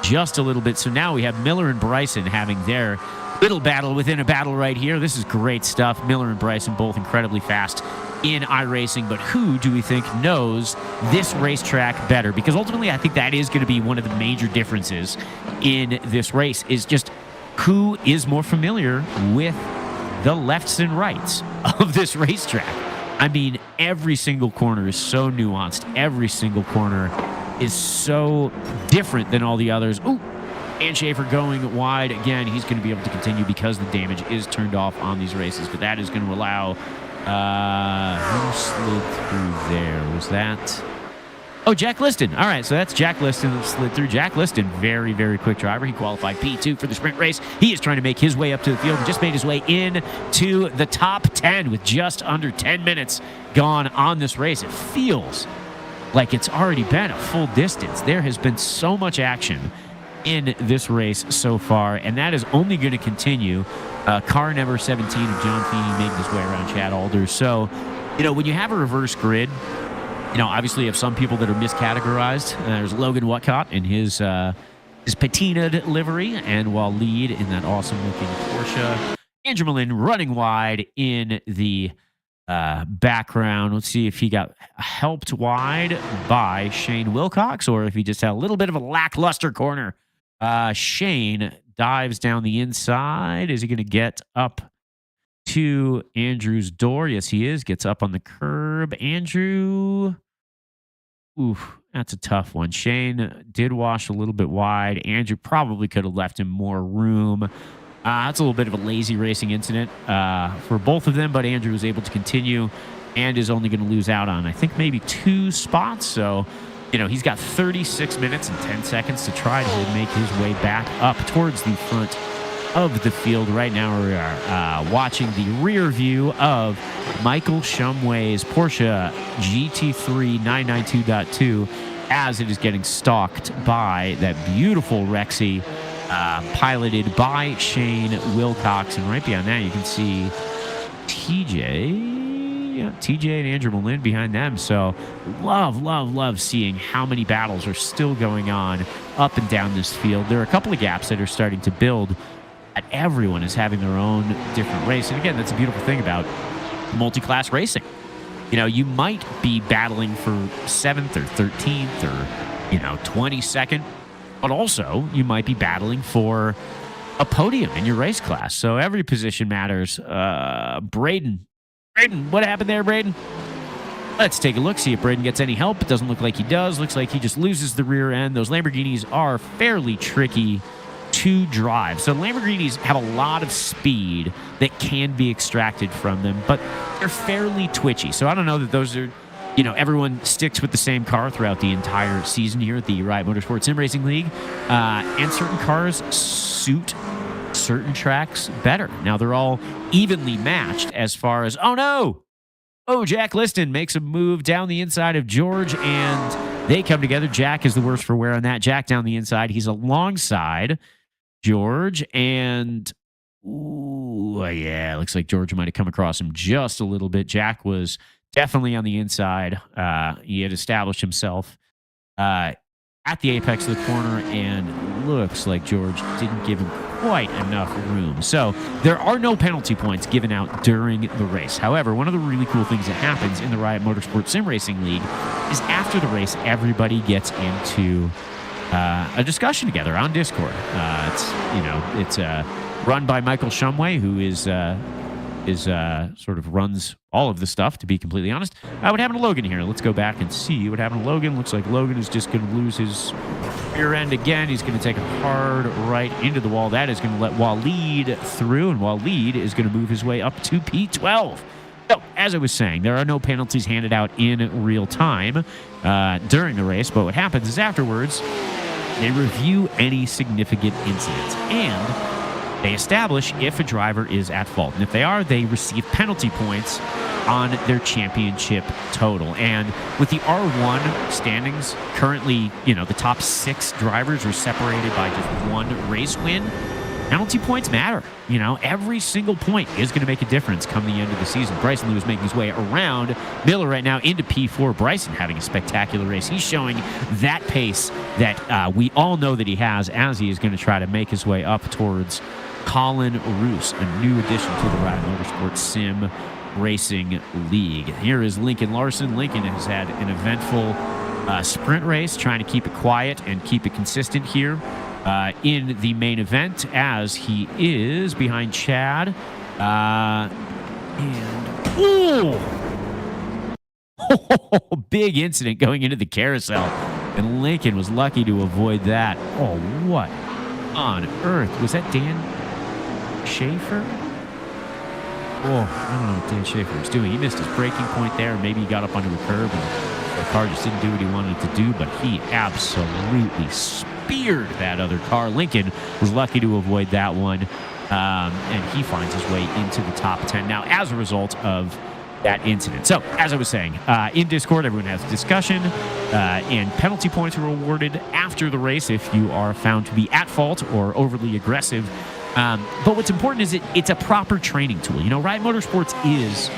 Speaker 2: just a little bit. So now we have Miller and Bryson having their little battle within a battle right here. This is great stuff. Miller and Bryson both incredibly fast in iRacing, but who do we think knows this racetrack better? Because ultimately, I think that is going to be one of the major differences in this race, is just who is more familiar with the lefts and rights of this racetrack. I mean, every single corner is so nuanced. Every single corner is so different than all the others. Ooh, and Schaefer going wide again. He's going to be able to continue because the damage is turned off on these races, but that is going to allow... who slid through there? Was that... Oh, Jack Liston. All right, so that's Jack Liston that slid through. Jack Liston, very, very quick driver. He qualified P2 for the sprint race. He is trying to make his way up to the field and just made his way in to the top 10 with just under 10 minutes gone on this race. It feels like it's already been a full distance. There has been so much action in this race so far, and that is only going to continue. Car number 17 of John Feeney making his way around Chad Alders. So, when you have a reverse grid, obviously you have some people that are miscategorized. There's Logan Whatcott in his patinaed livery, and Waleed in that awesome-looking Porsche. Andrew Malin running wide in the background. Let's see if he got helped wide by Shane Wilcox or if he just had a little bit of a lackluster corner. Shane dives down the inside. Is he going to get up to Andrew's door? Yes, he is. Gets up on the curb. Andrew. Oof, that's a tough one. Shane did wash a little bit wide. Andrew probably could have left him more room. That's a little bit of a lazy racing incident for both of them, but Andrew was able to continue and is only going to lose out on, I think, maybe 2 spots. So, he's got 36 minutes and 10 seconds to try to make his way back up towards the front of the field. Right now we are watching the rear view of Michael Shumway's Porsche GT3 992.2 as it is getting stalked by that beautiful Rexy piloted by Shane Wilcox. And right beyond that, you can see TJ and Andrew Malin behind them. So love seeing how many battles are still going on up and down this field. There are a couple of gaps that are starting to build, and everyone is having their own different race. And again, that's a beautiful thing about multi-class racing. You might be battling for 7th or 13th or, 22nd, but also you might be battling for a podium in your race class. So every position matters. Braden, what happened there, Braden? Let's take a look, see if Braden gets any help. It doesn't look like he does. Looks like he just loses the rear end. Those Lamborghinis are fairly tricky to drive. So Lamborghinis have a lot of speed that can be extracted from them, but they're fairly twitchy. So I don't know that those are, everyone sticks with the same car throughout the entire season here at the Riot Motorsports Sim Racing League. And certain cars suit certain tracks better. Now they're all evenly matched as far as, Jack Liston makes a move down the inside of George and they come together. Jack is the worst for wear on that. Jack down the inside. He's alongside George and looks like George might have come across him just a little bit. Jack was definitely on the inside. He had established himself at the apex of the corner, and looks like George didn't give him quite enough room. So there are no penalty points given out during the race. However, one of the really cool things that happens in the Riot Motorsports Sim Racing League is after the race, everybody gets into a discussion together on Discord. It's run by Michael Shumway, who is sort of runs all of the stuff, to be completely honest. What happened to Logan here? Let's go back and see what happened to Logan. Looks like Logan is just going to lose his rear end again. He's going to take a hard right into the wall. That is going to let Waleed through, and Waleed is going to move his way up to P12. So, as I was saying, there are no penalties handed out in real time during the race, but what happens is afterwards, they review any significant incidents, and they establish if a driver is at fault. And if they are, they receive penalty points on their championship total. And with the R1 standings, currently, the top 6 drivers are separated by just 1 race win. penalty points matter. Every single point is going to make a difference come the end of the season. Bryson Lou is making his way around Miller right now into P4. Bryson having a spectacular race. He's showing that pace that we all know that he has as he is going to try to make his way up towards Colin Roos, a new addition to the Riot Motorsports Sim Racing League. Here is Lincoln Larson. Lincoln has had an eventful sprint race, trying to keep it quiet and keep it consistent here in the main event as he is behind Chad. Big incident going into the carousel, and Lincoln was lucky to avoid that. Oh, what on earth? Was that Dan Schaefer? Oh, I don't know what Dan Schaefer was doing. He missed his braking point there. Maybe he got up onto a curb and the car just didn't do what he wanted it to do, but he absolutely speared that other car. Lincoln was lucky to avoid that one, and he finds his way into the top 10 now as a result of that incident. So, as I was saying, in Discord, everyone has discussion, and penalty points are awarded after the race if you are found to be at fault or overly aggressive. But what's important is it's a proper training tool. Riot Motorsports is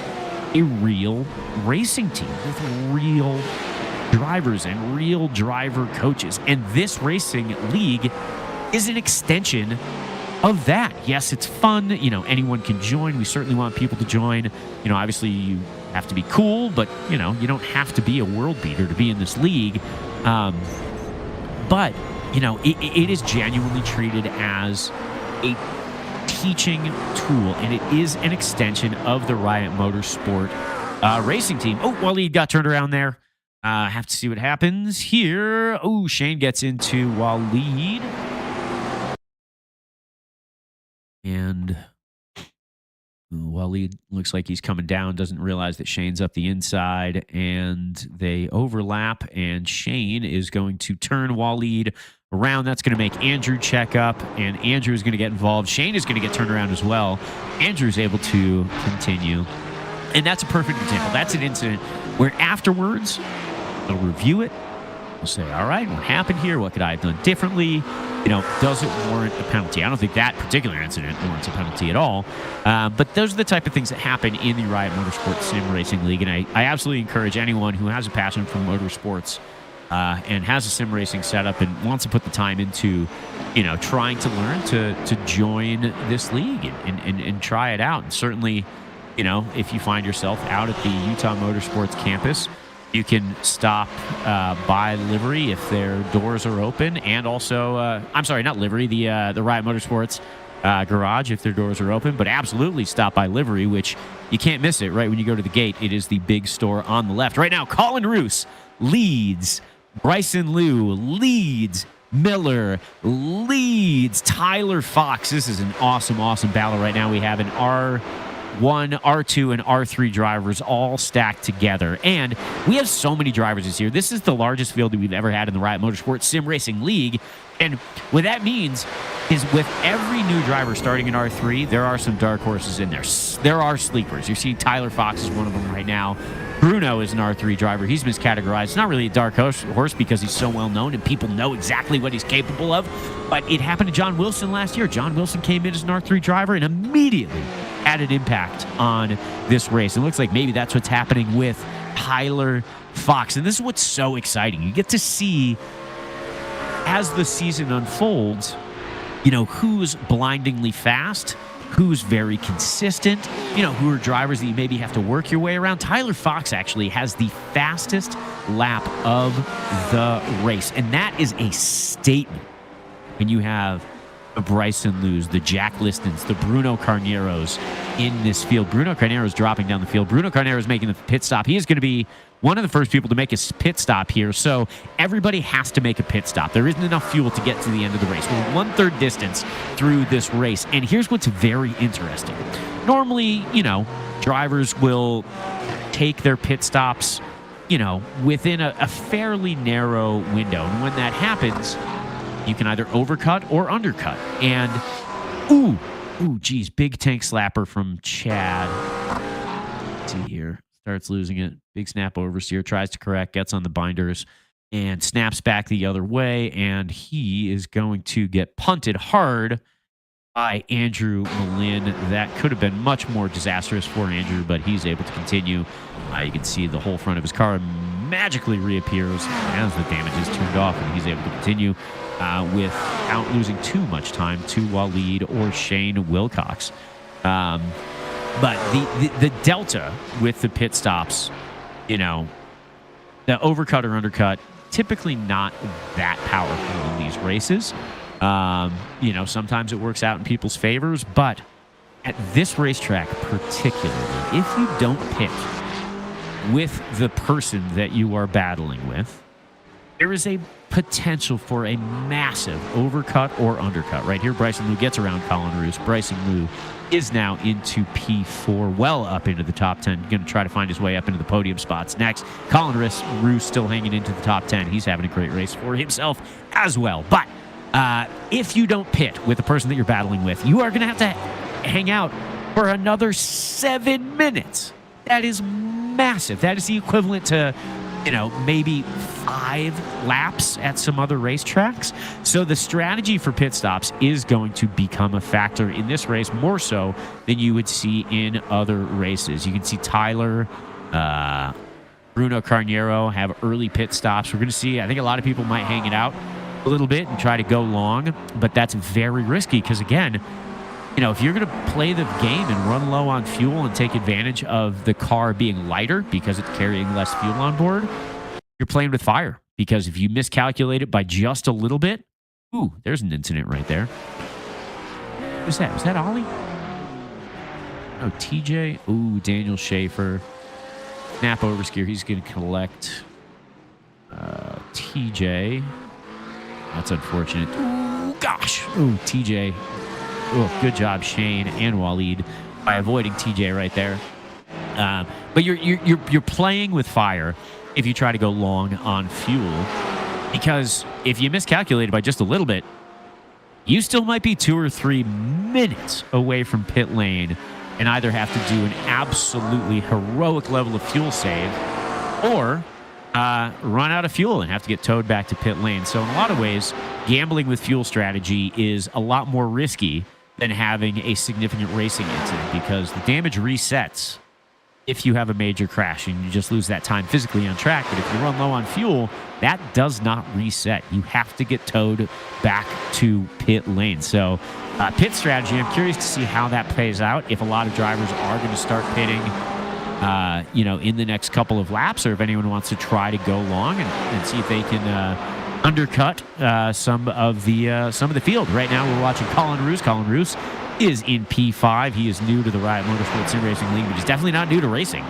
Speaker 2: a real racing team with real drivers and real driver coaches. And this racing league is an extension of that. Yes, it's fun. Anyone can join. We certainly want people to join. Obviously you have to be cool, but you don't have to be a world beater to be in this league. But it is genuinely treated as a teaching tool, and it is an extension of the Riot Motorsport racing team. Oh, Waleed got turned around there. Have to see what happens here. Oh, Shane gets into Waleed. And Waleed looks like he's coming down, doesn't realize that Shane's up the inside, and they overlap, and Shane is going to turn Waleed around. That's going to make Andrew check up, and Andrew is going to get involved. Shane is going to get turned around as well. Andrew's able to continue. And that's a perfect example. That's an incident where afterwards, they'll review it. They'll say, all right, what happened here? What could I have done differently? Does it warrant a penalty? I don't think that particular incident warrants a penalty at all. But those are the type of things that happen in the Riot Motorsports Sim Racing League. And I absolutely encourage anyone who has a passion for motorsports and has a sim racing setup and wants to put the time into, trying to learn to join this league and try it out. And certainly, if you find yourself out at the Utah Motorsports campus, you can stop by Livery if their doors are open, and also, I'm sorry, not Livery, the Riot Motorsports garage if their doors are open, but absolutely stop by Livery, which you can't miss it right when you go to the gate. It is the big store on the left. Right now, Colin Roos leads, Bryson Liu leads, Miller leads, Tyler Fox. This is an awesome battle right now. We have an R1, R2, and R3 drivers all stacked together. And we have so many drivers this year. This is the largest field that we've ever had in the Riot Motorsports Sim Racing League. And what that means is with every new driver starting in R3, there are some dark horses in there. There are sleepers. You're seeing Tyler Fox is one of them right now. Bruno is an R3 driver. He's miscategorized. It's not really a dark horse because he's so well known and people know exactly what he's capable of. But it happened to John Wilson last year. John Wilson came in as an R3 driver and immediately had an impact on this race. It looks like maybe that's what's happening with Tyler Fox. And this is what's so exciting. You get to see, as the season unfolds, who's blindingly fast, who's very consistent, who are drivers that you maybe have to work your way around. Tyler Fox actually has the fastest lap of the race, and that is a statement. When you have the Bryson Lius, the Jack Listons, the Bruno Carneros in this field. Bruno Carnero's dropping down the field. Bruno Carnero's making the pit stop. He is going to be one of the first people to make a pit stop here, so everybody has to make a pit stop. There isn't enough fuel to get to the end of the race. We're 1/3 distance through this race, and here's what's very interesting. Normally, drivers will take their pit stops, within a fairly narrow window, and when that happens, you can either overcut or undercut. And, geez, big tank slapper from Chad. Let's see here. Starts losing it. Big snap oversteer, tries to correct, gets on the binders, and snaps back the other way, and he is going to get punted hard by Andrew Malin. That could have been much more disastrous for Andrew, but he's able to continue. You can see the whole front of his car magically reappears as the damage is turned off, and he's able to continue without losing too much time to Waleed or Shane Wilcox. But the delta with the pit stops, the overcut or undercut, typically not that powerful in these races. Sometimes it works out in people's favors, but at this racetrack particularly, if you don't pit with the person that you are battling with, there is a potential for a massive overcut or undercut. Right here, Bryson Liu gets around Colin Roos. Bryson Liu is now into P4, well up into the top 10, going to try to find his way up into the podium spots next. Colin Roos still hanging into the top 10. He's having a great race for himself as well. But if you don't pit with the person that you're battling with, you are going to have to hang out for another 7 minutes. That is massive. That is the equivalent to, maybe 5 laps at some other racetracks. So the strategy for pit stops is going to become a factor in this race, more so than you would see in other races. You can see Tyler, Bruno Carniero have early pit stops. We're going to see, I think a lot of people might hang it out a little bit and try to go long, but that's very risky because, again, if you're going to play the game and run low on fuel and take advantage of the car being lighter because it's carrying less fuel on board, you're playing with fire. Because if you miscalculate it by just a little bit, ooh, there's an incident right there. Who's that? Was that Ollie? Oh, TJ. Ooh, Daniel Schaefer. Snap oversteer. He's going to collect TJ. That's unfortunate. Ooh, gosh. Ooh, TJ. Oh, good job, Shane and Waleed, by avoiding TJ right there. But you're playing with fire if you try to go long on fuel, because if you miscalculate it by just a little bit, you still might be 2 or 3 minutes away from pit lane and either have to do an absolutely heroic level of fuel save or run out of fuel and have to get towed back to pit lane. So in a lot of ways, gambling with fuel strategy is a lot more risky than having a significant racing incident, because the damage resets if you have a major crash and you just lose that time physically on track. But if you run low on fuel, that does not reset. You have to get towed back to pit lane. So pit strategy, I'm curious to see how that plays out, if a lot of drivers are going to start pitting in the next couple of laps, or if anyone wants to try to go long and see if they can undercut some of the field. Right now, we're watching Colin Roos. Colin Roos is in P5. He is new to the Riot Motorsport Sim Racing League, but he's definitely not new to racing.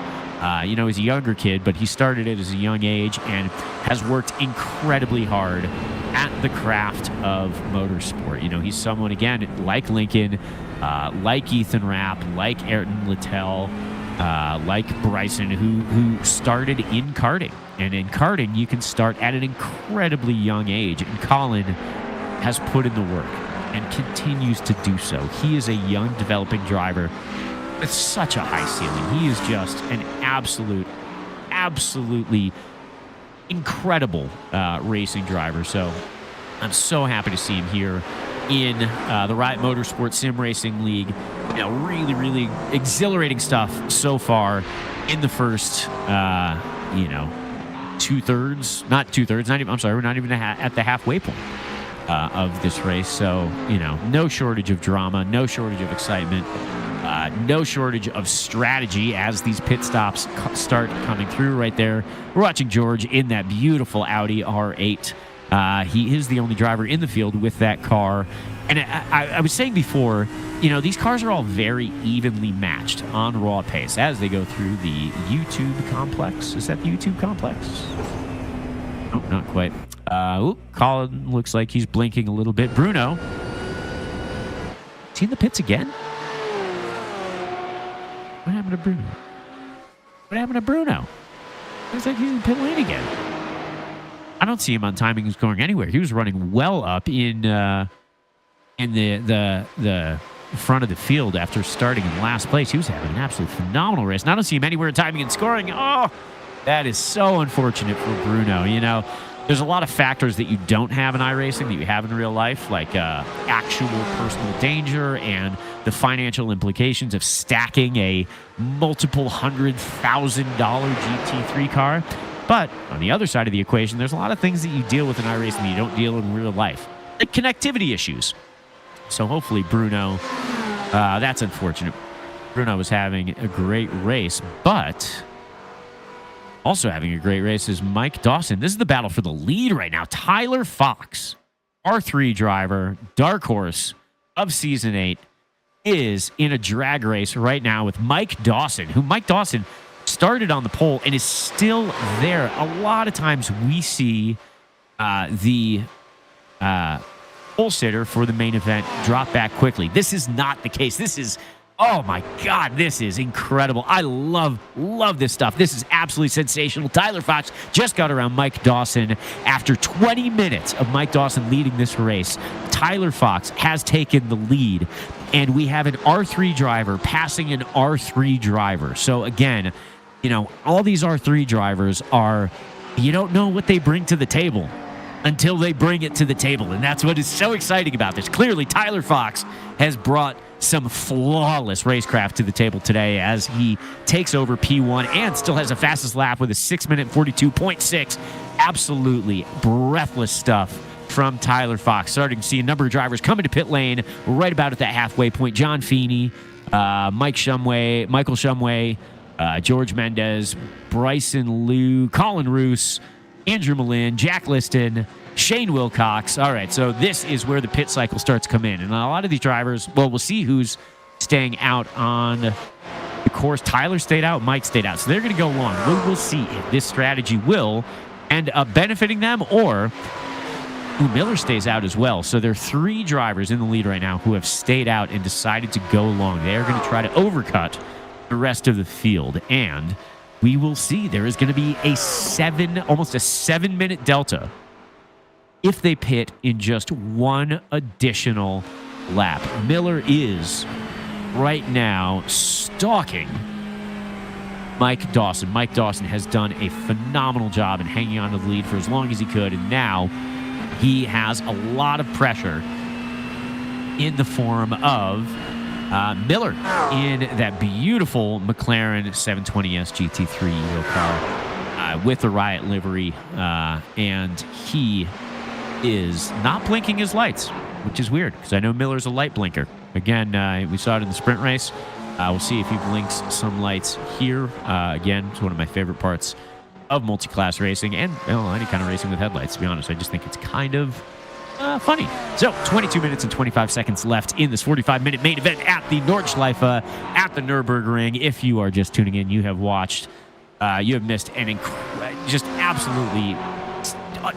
Speaker 2: He's a younger kid, but he started it as a young age and has worked incredibly hard at the craft of motorsport. He's someone, again, like Lincoln, like Ethan Rapp, like Ayrton Littell, like Bryson, who started in karting. And in karting, you can start at an incredibly young age. And Colin has put in the work and continues to do so. He is a young, developing driver with such a high ceiling. He is just an absolutely incredible racing driver. So I'm so happy to see him here in the Riot Motorsport Sim Racing League. Really exhilarating stuff so far in the first, two-thirds, not two-thirds, we're not even at the halfway point of this race. So, no shortage of drama, no shortage of excitement, no shortage of strategy as these pit stops start coming through right there. We're watching George in that beautiful Audi R8. He is the only driver in the field with that car. And I was saying before, these cars are all very evenly matched on raw pace as they go through the YouTube complex. Is that the YouTube complex? Oh, not quite. Colin looks like he's blinking a little bit. Bruno. Is he in the pits again? What happened to Bruno? What happened to Bruno? Looks like he's in pit lane again. I don't see him on timing who's going anywhere. He was running well up in the front of the field after starting in last place. He was having an absolute phenomenal race. And I don't see him anywhere in timing and scoring. Oh, that is so unfortunate for Bruno. there's a lot of factors that you don't have in iRacing that you have in real life, like actual personal danger and the financial implications of stacking a multiple $100,000 GT3 car. But on the other side of the equation, there's a lot of things that you deal with in iRacing that you don't deal in real life, like connectivity issues. So hopefully Bruno, that's unfortunate. Bruno was having a great race, but also having a great race is Mike Dawson. This is the battle for the lead right now. Tyler Fox, R3 driver, dark horse of Season 8, is in a drag race right now with Mike Dawson, who Mike Dawson started on the pole and is still there. A lot of times we see the pole sitter for the main event drop back quickly. This is not the case. This is, oh my God, this is incredible. I love this stuff. This is absolutely sensational. Tyler Fox just got around Mike Dawson after 20 minutes of Mike Dawson leading this race. Tyler Fox has taken the lead, and we have an R3 driver passing an R3 driver. So again, you know, all these R3 drivers are, you don't know what they bring to the table until they bring it to the table. And that's what is so exciting about this. Clearly, Tyler Fox has brought some flawless racecraft to the table today as he takes over P1 and still has the fastest lap with a 6-minute 42.6. Absolutely breathless stuff from Tyler Fox. Starting to see a number of drivers coming to pit lane right about at that halfway point. John Feeney, Michael Shumway, George Mendez, Bryson Liu, Colin Roos, Andrew Malin, Jack Liston, Shane Wilcox. All right, so this is where the pit cycle starts to come in. And a lot of these drivers, well, we'll see who's staying out on the course. Tyler stayed out, Mike stayed out. So they're going to go long. We'll see if this strategy will end up benefiting them, or Miller stays out as well. So there are 3 drivers in the lead right now who have stayed out and decided to go long. They are going to try to overcut the rest of the field. And we will see. There is going to be almost a 7-minute delta if they pit in just one additional lap. Miller is right now stalking Mike Dawson. Mike Dawson has done a phenomenal job in hanging on to the lead for as long as he could, and now he has a lot of pressure in the form of Miller in that beautiful McLaren 720S GT3 Euro car with the Riot livery, and he is not blinking his lights, which is weird because I know Miller's a light blinker. Again, we saw it in the sprint race. We'll see if he blinks some lights here. Again, it's one of my favorite parts of multi-class racing and any kind of racing with headlights, to be honest. I just think it's kind of funny. So 22 minutes and 25 seconds left in this 45-minute main event at the Nordschleife at the Nurburgring. If you are just tuning in, you have missed an just absolutely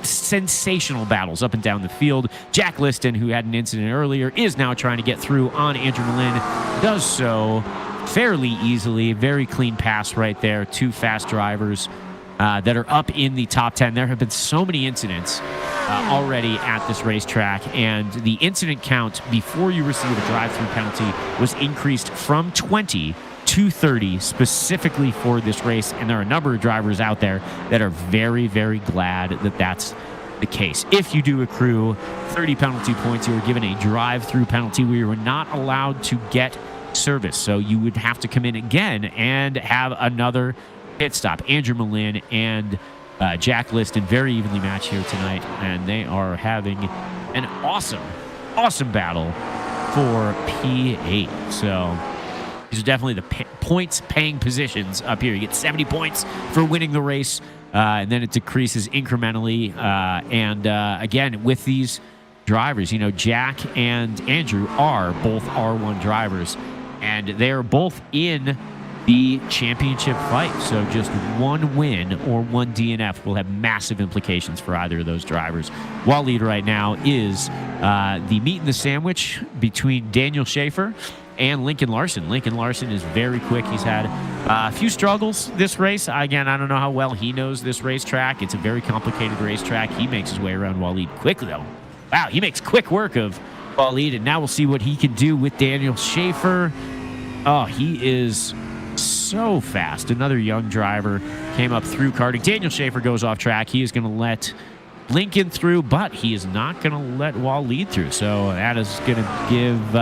Speaker 2: sensational battles up and down the field. Jack Liston, who had an incident earlier, is now trying to get through on Andrew Malin. Does so fairly easily. Very clean pass right there. 2 fast drivers that are up in the top 10. There have been so many incidents already at this racetrack, and the incident count before you receive a drive-through penalty was increased from 20 to 30 specifically for this race, and there are a number of drivers out there that are very, very glad that that's the case. If you do accrue 30 penalty points, you are given a drive-through penalty where you are not allowed to get service, so you would have to come in again and have another pit stop. Andrew Malin and Jack Liston very evenly matched here tonight, and they are having an awesome battle for P8. So these are definitely the points-paying positions up here. You get 70 points for winning the race, and then it decreases incrementally. Again, with these drivers, you know, Jack and Andrew are both R1 drivers, and they are both in the championship fight. So just one win or one DNF will have massive implications for either of those drivers. Waleed right now is the meat and the sandwich between Daniel Schaefer and Lincoln Larson. Lincoln Larson is very quick. He's had a few struggles this race. Again, I don't know how well he knows this racetrack. It's a very complicated racetrack. He makes his way around Waleed quickly, though. Wow, he makes quick work of Waleed, and now we'll see what he can do with Daniel Schaefer. Oh, he is so fast. Another young driver came up through karting. Daniel Schaefer goes off track. He is going to let Lincoln through, but he is not going to let Wall lead through. So that is going to give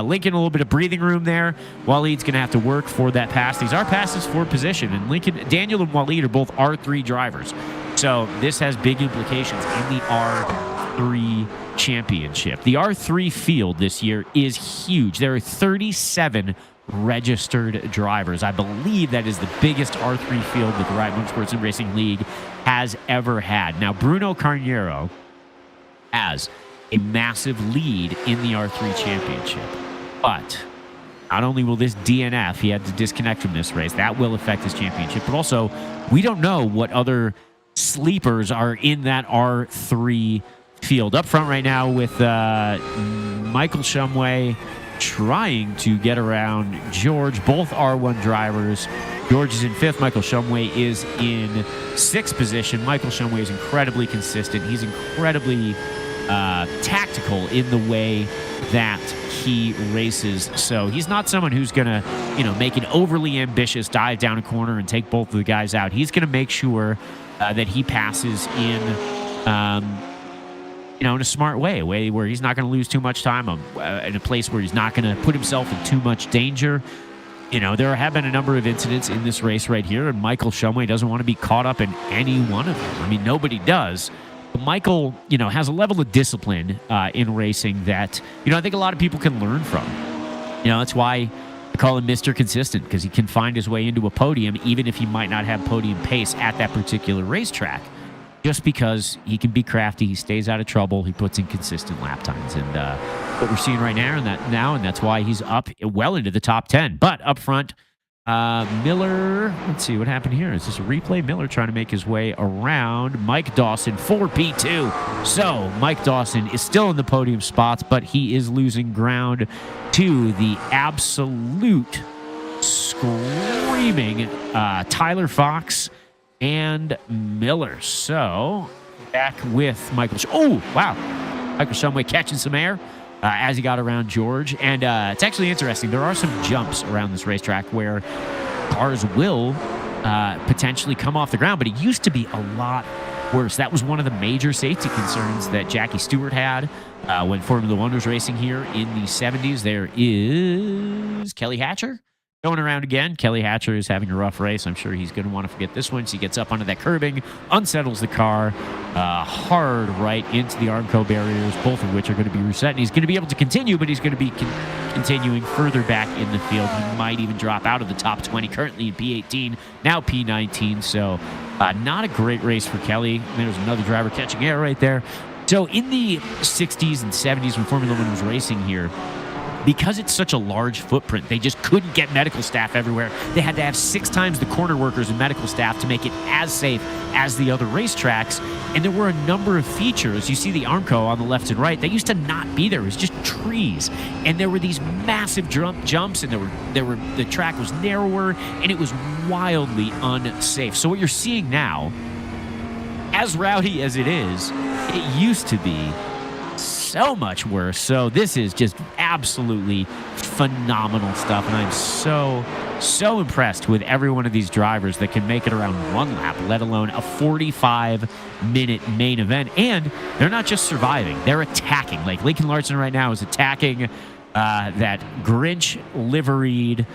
Speaker 2: Lincoln a little bit of breathing room there. Waleed's going to have to work for that pass. These are passes for position, and Daniel and Waleed are both R3 drivers. So this has big implications in the R3 championship. The R3 field this year is huge. There are 37 registered drivers. I believe that is the biggest R3 field that the Riot Motorsports and Racing League has ever had. Now, Bruno Carniero has a massive lead in the R3 championship, but not only will this DNF, he had to disconnect from this race, that will affect his championship, but also we don't know what other sleepers are in that R3 field. Up front right now with Michael Shumway trying to get around George. Both R1 drivers. George is in 5th. Michael Shumway is in 6th position. Michael Shumway is incredibly consistent. He's incredibly tactical in the way that he races. So he's not someone who's going to, make an overly ambitious dive down a corner and take both of the guys out. He's going to make sure that he passes in in a smart way, a way where he's not going to lose too much time, in a place where he's not going to put himself in too much danger. There have been a number of incidents in this race right here, and Michael Shumway doesn't want to be caught up in any one of them. I mean, nobody does. But Michael, has a level of discipline in racing that, I think a lot of people can learn from. That's why I call him Mr. Consistent, because he can find his way into a podium, even if he might not have podium pace at that particular racetrack. Just because he can be crafty, he stays out of trouble, he puts in consistent lap times. And what we're seeing right now, and that's why he's up well into the top 10. But up front, Miller, let's see what happened here. Is this a replay? Miller trying to make his way around Mike Dawson for P2. So Mike Dawson is still in the podium spots, but he is losing ground to the absolute screaming Tyler Fox and Miller. So back with Michael. Oh, wow. Michael Shumway catching some air as he got around George. And it's actually interesting. There are some jumps around this racetrack where cars will potentially come off the ground, but it used to be a lot worse. That was one of the major safety concerns that Jackie Stewart had when Formula One was racing here in the 70s. There is Kelly Hatcher going around again. Kelly Hatcher is having a rough race. I'm sure he's going to want to forget this one. So he gets up onto that curbing, unsettles the car hard right into the Armco barriers, both of which are going to be reset. And he's going to be able to continue, but he's going to be continuing further back in the field. He might even drop out of the top 20, currently in P18, now P19. So not a great race for Kelly. There's another driver catching air right there. So in the 60s and 70s when Formula One was racing here, because it's such a large footprint, they just couldn't get medical staff everywhere. They had to have 6 times the corner workers and medical staff to make it as safe as the other racetracks. And there were a number of features. You see the Armco on the left and right. They used to not be there. It was just trees. And there were these massive jumps, and the track was narrower, and it was wildly unsafe. So what you're seeing now, as rowdy as it is, it used to be so much worse. So this is just absolutely phenomenal stuff, and I'm so impressed with every one of these drivers that can make it around one lap, let alone a 45-minute main event. And they're not just surviving, they're attacking. Like Lincoln Larson right now is attacking that Grinch liveried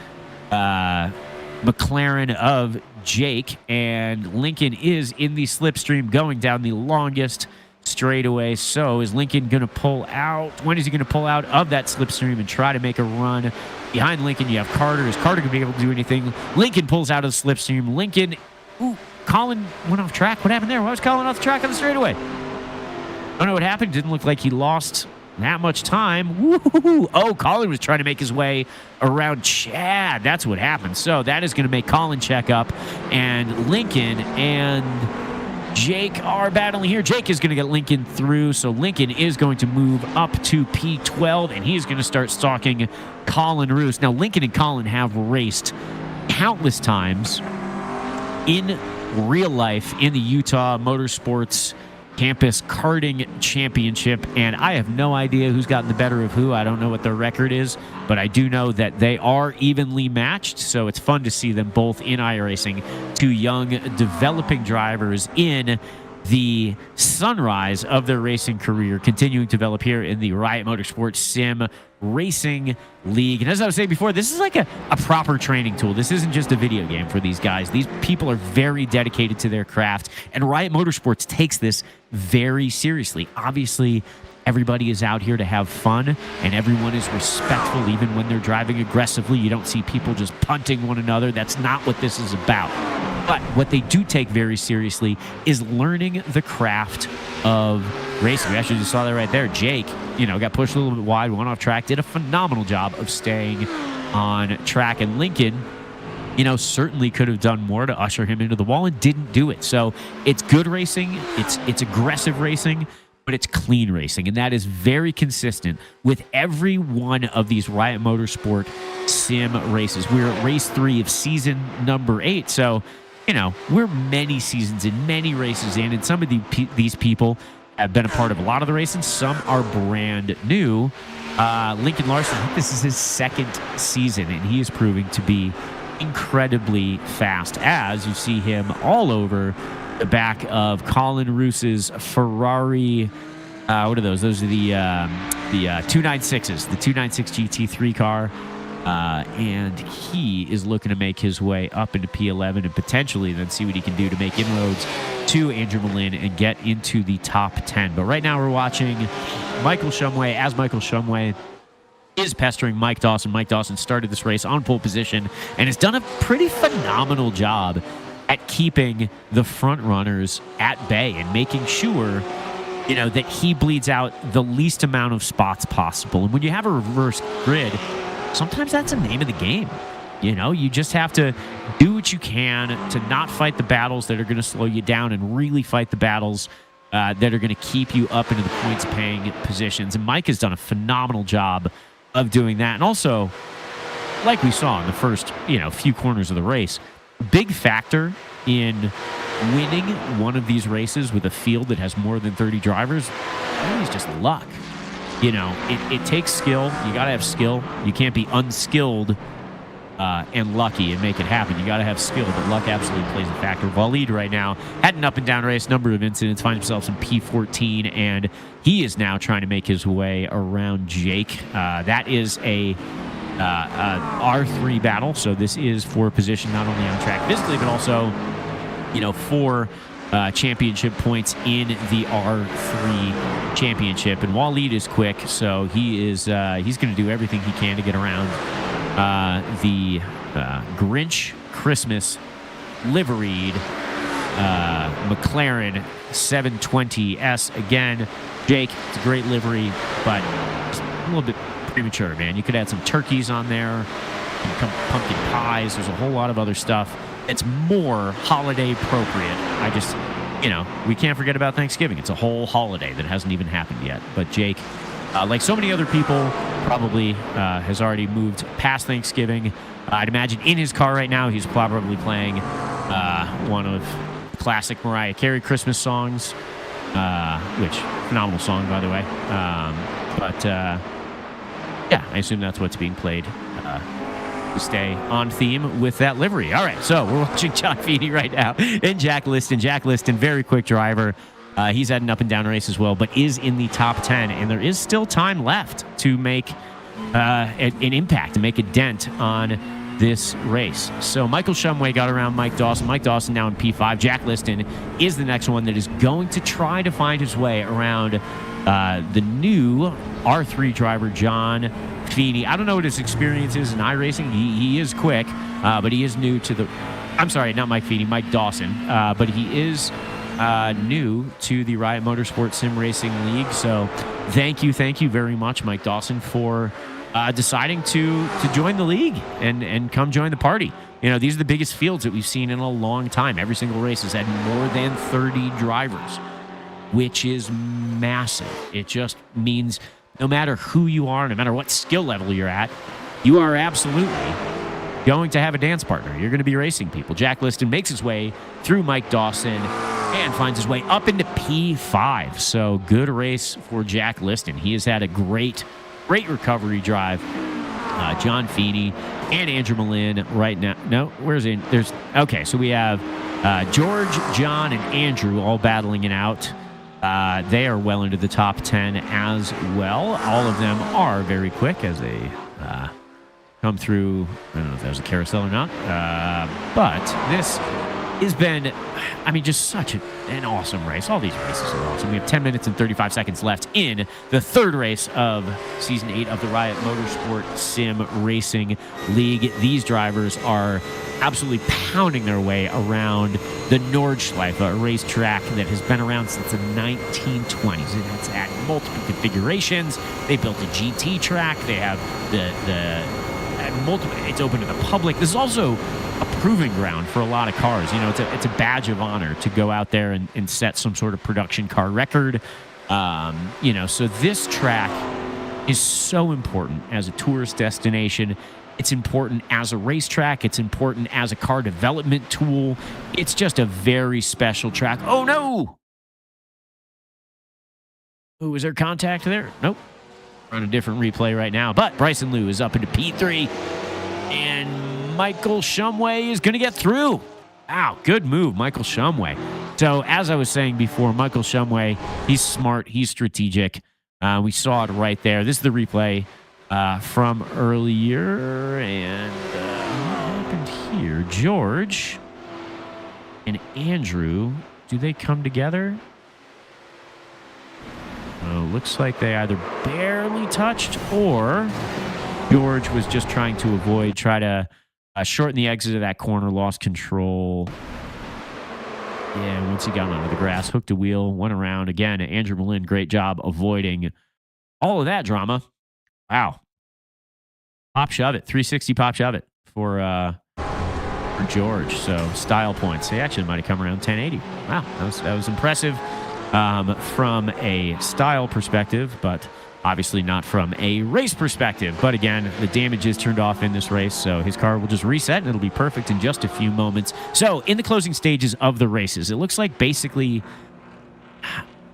Speaker 2: McLaren of Jake, and Lincoln is in the slipstream going down the longest straightaway. So is Lincoln going to pull out? When is he going to pull out of that slipstream and try to make a run? Behind Lincoln, you have Carter. Is Carter going to be able to do anything? Lincoln pulls out of the slipstream. Lincoln, Colin went off track. What happened there? Why was Colin off the track on the straightaway? I don't know what happened. Didn't look like he lost that much time. Woo-hoo-hoo. Oh, Colin was trying to make his way around Chad. That's what happened. So that is going to make Colin check up, and Lincoln and Jake are battling here. Jake is going to get Lincoln through, so Lincoln is going to move up to P12, and he is going to start stalking Colin Roos. Now, Lincoln and Colin have raced countless times in real life in the Utah Motorsports Campus Karting Championship, and I have no idea who's gotten the better of who. I don't know what their record is, but I do know that they are evenly matched, so it's fun to see them both in iRacing. 2 young, developing drivers in the sunrise of their racing career continuing to develop here in the Riot Motorsports Sim Racing League. And as I was saying before, this is like a proper training tool. This isn't just a video game for these guys. These people are very dedicated to their craft, and Riot Motorsports takes this very seriously. Obviously, everybody is out here to have fun, and everyone is respectful even when they're driving aggressively. You don't see people just punting one another. That's not what this is about. But what they do take very seriously is learning the craft of racing. We actually just saw that right there. Jake, got pushed a little bit wide, went off track, did a phenomenal job of staying on track. And Lincoln, certainly could have done more to usher him into the wall and didn't do it. So it's good racing. It's aggressive racing, but it's clean racing. And that is very consistent with every one of these Riot Motorsport sim races. We're at race 3 of season number 8. So, we're many seasons in, many races in, and some of these people have been a part of a lot of the racing. Some are brand new. Lincoln Larson, I think this is his 2nd season, and he is proving to be incredibly fast, as you see him all over the back of Colin Roos's Ferrari. What are those? Those are the 296s, the 296 GT3 car. And he is looking to make his way up into P11 and potentially then see what he can do to make inroads to Andrew Malin and get into the top 10. But right now we're watching Michael Shumway as Michael Shumway is pestering Mike Dawson. Mike Dawson started this race on pole position and has done a pretty phenomenal job at keeping the front runners at bay and making sure that he bleeds out the least amount of spots possible. And when you have a reverse grid, sometimes that's the name of the game. You just have to do what you can to not fight the battles that are going to slow you down and really fight the battles that are going to keep you up into the points-paying positions. And Mike has done a phenomenal job of doing that. And also, like we saw in the first, few corners of the race, a big factor in winning one of these races with a field that has more than 30 drivers really is just luck. It takes skill. You got to have skill. You can't be unskilled and lucky and make it happen. You got to have skill, but luck absolutely plays a factor. Waleed right now had an up and down race, number of incidents, finds himself in P14, and he is now trying to make his way around Jake. That is a R3 battle, so this is for position not only on track physically, but also, for championship points in the R3 championship. And Waleed is quick, so he's going to do everything he can to get around the Grinch Christmas liveried McLaren 720S. Again, Jake, it's a great livery, but just a little bit premature, man. You could add some turkeys on there, some pumpkin pies. There's a whole lot of other stuff. It's more holiday appropriate. We can't forget about Thanksgiving. It's a whole holiday that hasn't even happened yet. But Jake, like so many other people, probably has already moved past Thanksgiving. I'd imagine in his car right now, he's probably playing one of the classic Mariah Carey Christmas songs, which, phenomenal song, by the way. Yeah, I assume that's what's being played to stay on theme with that livery. All right, so we're watching John Feeney right now and Jack Liston. Jack Liston, very quick driver. He's had an up and down race as well, but is in the top 10, and there is still time left to make an impact, to make a dent on this race. So Michael Shumway got around Mike Dawson. Mike Dawson now in P5. Jack Liston is the next one that is going to try to find his way around the new R3 driver, John Feeney. I don't know what his experience is in iRacing. He is quick, but he is new to the... I'm sorry, not Mike Feeney, Mike Dawson. But he is new to the Riot Motorsports Sim Racing League. So thank you very much, Mike Dawson, for deciding to join the league and come join the party. These are the biggest fields that we've seen in a long time. Every single race has had more than 30 drivers, which is massive. It just means no matter who you are, no matter what skill level you're at, you are absolutely going to have a dance partner. You're going to be racing people. Jack Liston makes his way through Mike Dawson and finds his way up into P5. So good race for Jack Liston. He has had a great recovery drive John Feeney, and Andrew Malin right now. No, where's in? There's okay. So we have George, John, and Andrew all battling it out. They are well into the top 10 as well. All of them are very quick as they come through. I don't know if that was a carousel or not, but this has been, I mean, just such an awesome race. All these races are awesome. We have 10 minutes and 35 seconds left in the third race of Season 8 of the Riot Motorsport Sim Racing League. These drivers are absolutely pounding their way around the Nordschleife, a racetrack that has been around since the 1920s. And it's at multiple configurations. They built a GT track. They have multiple. It's open to the public. This is also a proving ground for a lot of cars. You know, it's a badge of honor to go out there and set some sort of production car record. You know, so this track is so important as a tourist destination. It's important as a racetrack. It's important as a car development tool. It's just a very special track. Oh, no! Oh, is there contact there? Nope. We're on a different replay right now. But Bryson Liu is up into P3. And Michael Shumway is going to get through. Wow, good move, Michael Shumway. So, as I was saying before, Michael Shumway, he's smart. He's strategic. We saw it right there. This is the replay from earlier. And what happened here? George and Andrew, do they come together? Looks like they either barely touched or George was just trying to try to shorten the exit of that corner, lost control. Yeah, once he got onto the grass, hooked a wheel, went around. Again, Andrew Malin, great job avoiding all of that drama. Wow. Pop shove it, 360 pop shove it for George. So style points. They actually might have come around 1080. Wow, that was impressive. From a style perspective, but obviously not from a race perspective. But again, the damage is turned off in this race, so his car will just reset, and it'll be perfect in just a few moments. So in the closing stages of the races, it looks like basically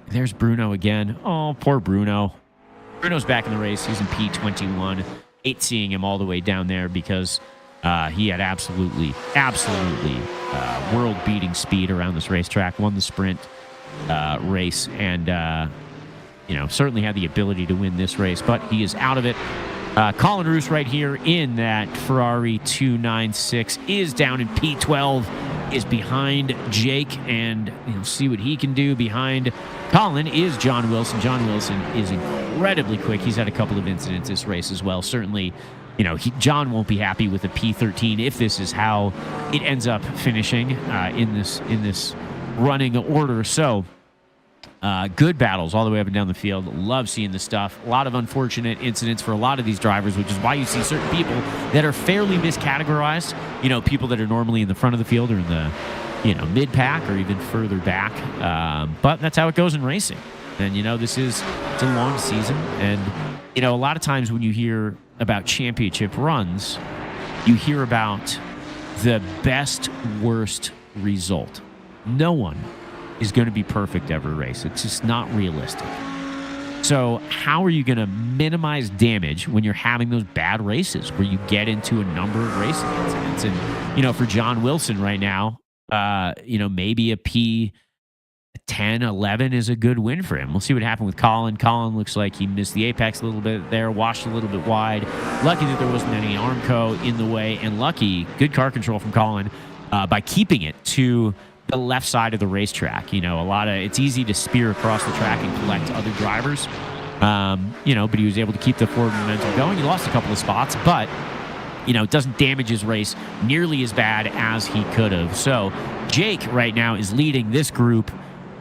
Speaker 2: there's Bruno again. Oh, poor Bruno. Bruno's back in the race. He's in P21. Hate seeing him all the way down there because he had absolutely world-beating speed around this racetrack, won the sprint race, and you know, certainly had the ability to win this race, but he is out of it. Colin Roos right here in that Ferrari 296 is down in P12, is behind Jake, and you'll see what he can do. Behind Colin is John Wilson. John Wilson is incredibly quick. He's had a couple of incidents this race as well. Certainly, you know, John won't be happy with a P13 if this is how it ends up finishing in this running order. So good battles all the way up and down the field. Love seeing this stuff. A lot of unfortunate incidents for a lot of these drivers, which is why you see certain people that are fairly miscategorized. You know, people that are normally in the front of the field or in the, you know, mid-pack or even further back. But that's how it goes in racing. And, you know, it's a long season. And, you know, a lot of times when you hear about championship runs, you hear about the best, worst result. No one is going to be perfect every race. It's just not realistic. So how are you going to minimize damage when you're having those bad races where you get into a number of racing incidents? And, you know, for John Wilson right now, you know, maybe a P10, 11 is a good win for him. We'll see what happened with Colin. Colin looks like he missed the apex a little bit there, washed a little bit wide. Lucky that there wasn't any Armco in the way, and lucky, good car control from Colin by keeping it to the left side of the racetrack. You know, it's easy to spear across the track and collect other drivers. You know, but he was able to keep the forward momentum going. He lost a couple of spots, but, you know, it doesn't damage his race nearly as bad as he could have. So Jake right now is leading this group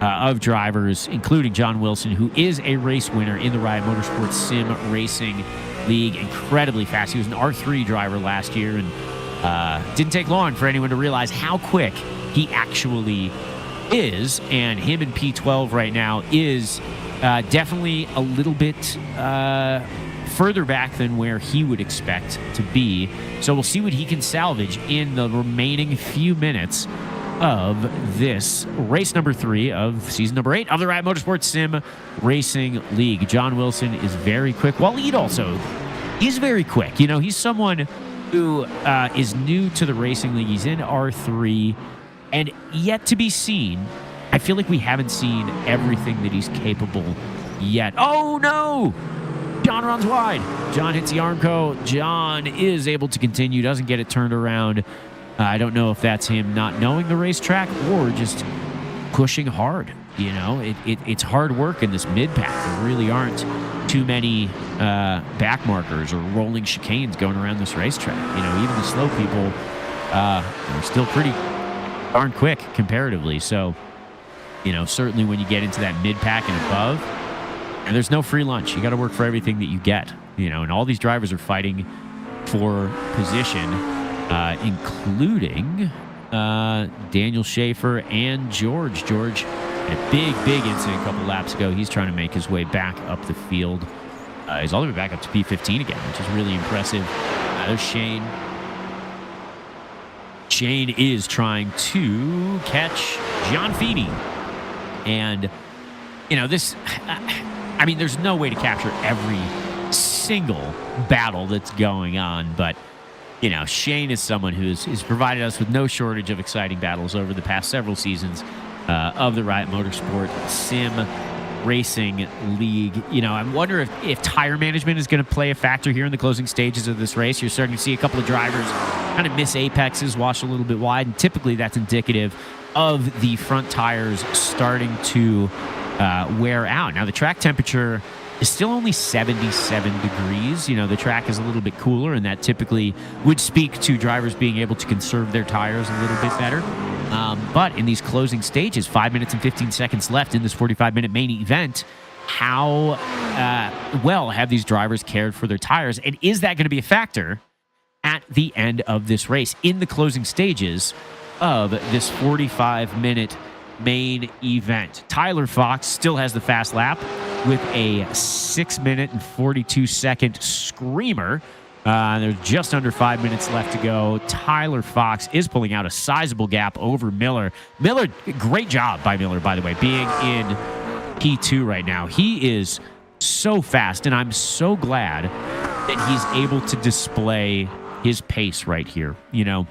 Speaker 2: of drivers, including John Wilson, who is a race winner in the Riot Motorsports Sim Racing League. Incredibly fast. He was an R3 driver last year, and didn't take long for anyone to realize how quick he actually is. And him in P12 right now is definitely a little bit further back than where he would expect to be. So we'll see what he can salvage in the remaining few minutes of this race number 3 of season number 8 of the Riot Motorsports Sim Racing League. John Wilson is very quick. Waleed also he's very quick. You know, he's someone who is new to the racing league. He's in R3 and yet to be seen. I feel like we haven't seen everything that he's capable yet. Oh, no! John runs wide. John hits the Armco. John is able to continue, doesn't get it turned around. I don't know if that's him not knowing the racetrack or just pushing hard. You know, it's hard work in this mid-pack. There really aren't too many back markers or rolling chicanes going around this racetrack. You know, even the slow people are still pretty darn quick comparatively. So, you know, certainly when you get into that mid-pack and above, and there's no free lunch. You got to work for everything that you get. You know, and all these drivers are fighting for position, including Daniel Schaefer and George. George had a big incident a couple laps ago. He's trying to make his way back up the field. He's all the way back up to P15 again, which is really impressive. There's Shane. Shane is trying to catch John Feeney. And, you know, this, I mean, there's no way to capture every single battle that's going on, but, you know, Shane is someone who's provided us with no shortage of exciting battles over the past several seasons of the Riot Motorsport Sim Racing League. You know, I wonder if tire management is going to play a factor here in the closing stages of this race. You're starting to see a couple of drivers kind of miss apexes, wash a little bit wide, and typically that's indicative of the front tires starting to wear out. Now, the track temperature is still only 77 degrees. You know, the track is a little bit cooler, and that typically would speak to drivers being able to conserve their tires a little bit better. But in these closing stages, 5 minutes and 15 seconds left in this 45-minute main event, how well have these drivers cared for their tires? And is that going to be a factor at the end of this race in the closing stages of this 45-minute main event? Tyler Fox still has the fast lap with a 6 minute and 42-second screamer. There's just under 5 minutes left to go. Tyler Fox is pulling out a sizable gap over Miller. Miller, great job by Miller, by the way, being in P2 right now. He is so fast, and I'm so glad that he's able to display his pace right here. You know,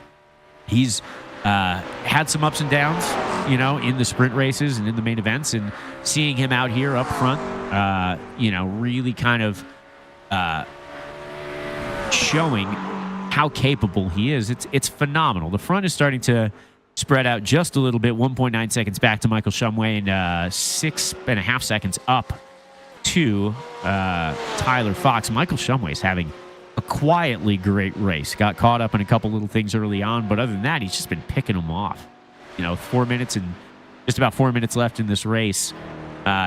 Speaker 2: he's had some ups and downs, you know, in the sprint races and in the main events, and seeing him out here up front, you know, really kind of showing how capable he is. It's phenomenal. The front is starting to spread out just a little bit, 1.9 seconds back to Michael Shumway and 6.5 seconds up to Tyler Fox. Michael Shumway is having a quietly great race. Got caught up in a couple little things early on, but other than that, he's just been picking them off. You know, 4 minutes and just about 4 minutes left in this race.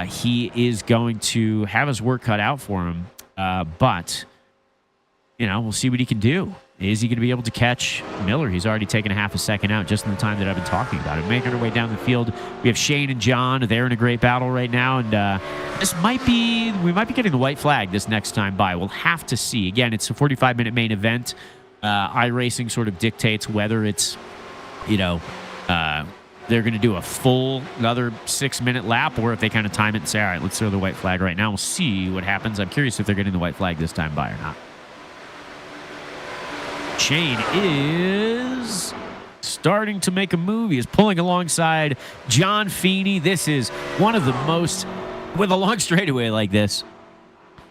Speaker 2: He is going to have his work cut out for him, but, you know, we'll see what he can do. Is he going to be able to catch Miller? He's already taken a half a second out just in the time that I've been talking about it. Making our way down the field, we have Shane and John. They're in a great battle right now, and we might be getting the white flag this next time by. We'll have to see. Again, it's a 45-minute main event. iRacing sort of dictates whether it's, you know, they're going to do a full another 6 minute lap, or if they kind of time it and say, all right, let's throw the white flag right now. We'll see what happens. I'm curious if they're getting the white flag this time by or not. Shane is starting to make a move. He is pulling alongside John Feeney. This is one of the most, with a long straightaway like this,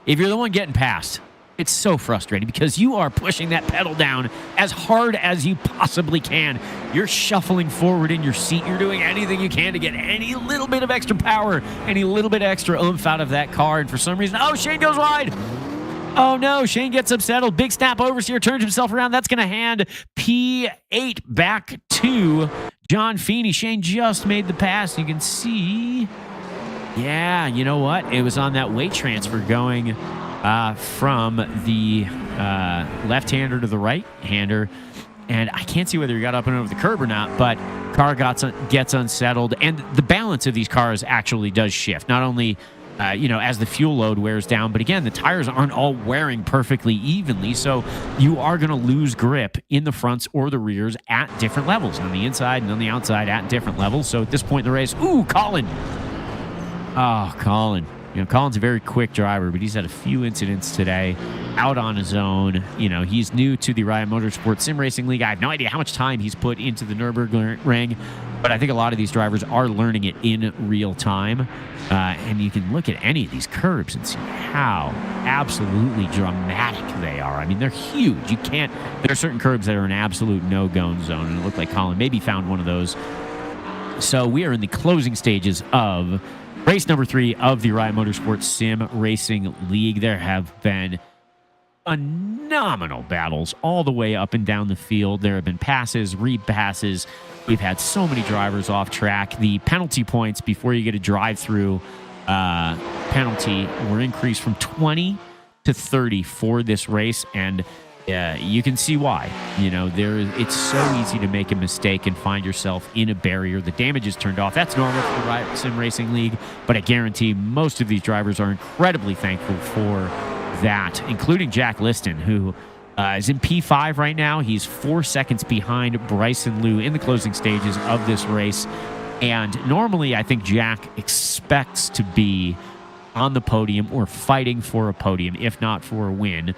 Speaker 2: if you're the one getting past, it's so frustrating because you are pushing that pedal down as hard as you possibly can. You're shuffling forward in your seat. You're doing anything you can to get any little bit of extra power, any little bit of extra oomph out of that car. And for some reason, oh, Shane goes wide. Oh, no. Shane gets unsettled. Big snap oversteer, turns himself around. That's going to hand P8 back to John Feeney. Shane just made the pass. You can see, yeah, you know what? It was on that weight transfer going from the left-hander to the right-hander. And I can't see whether he got up and over the curb or not, but car gets unsettled. And the balance of these cars actually does shift. Not only you know, as the fuel load wears down. But again, the tires aren't all wearing perfectly evenly, so you are going to lose grip in the fronts or the rears at different levels, on the inside and on the outside at different levels. So at this point in the race, ooh, Colin. Oh, Colin. You know, Colin's a very quick driver, but he's had a few incidents today out on his own. You know, he's new to the Riot Motorsports Sim Racing League. I have no idea how much time he's put into the Nurburgring, but I think a lot of these drivers are learning it in real time. And you can look at any of these curbs and see how absolutely dramatic they are. I mean, they're huge. You can't, there are certain curbs that are an absolute no-go zone, and it looked like Colin maybe found one of those. So we are in the closing stages of race number 3 of the Riot Motorsports Sim Racing League. There have been phenomenal battles all the way up and down the field. There have been passes, repasses. We've had so many drivers off track. The penalty points before you get a drive-through penalty were increased from 20 to 30 for this race, and you can see why. You know, it's so easy to make a mistake and find yourself in a barrier. The damage is turned off. That's normal for the Riot Sim Racing League, but I guarantee most of these drivers are incredibly thankful for that, including Jack Liston, who is in P5 right now. He's 4 seconds behind Bryson Liu in the closing stages of this race. And normally, I think Jack expects to be on the podium or fighting for a podium, if not for a win.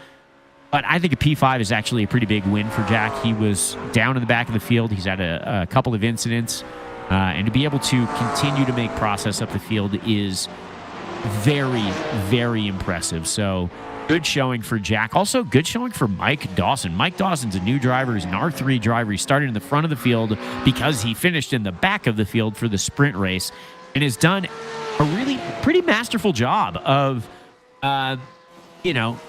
Speaker 2: But I think a P5 is actually a pretty big win for Jack. He was down in the back of the field. He's had a couple of incidents. And to be able to continue to make process up the field is very, very impressive. So good showing for Jack. Also, good showing for Mike Dawson. Mike Dawson's a new driver. He's an R3 driver. He started in the front of the field because he finished in the back of the field for the sprint race and has done a really pretty masterful job of, you know,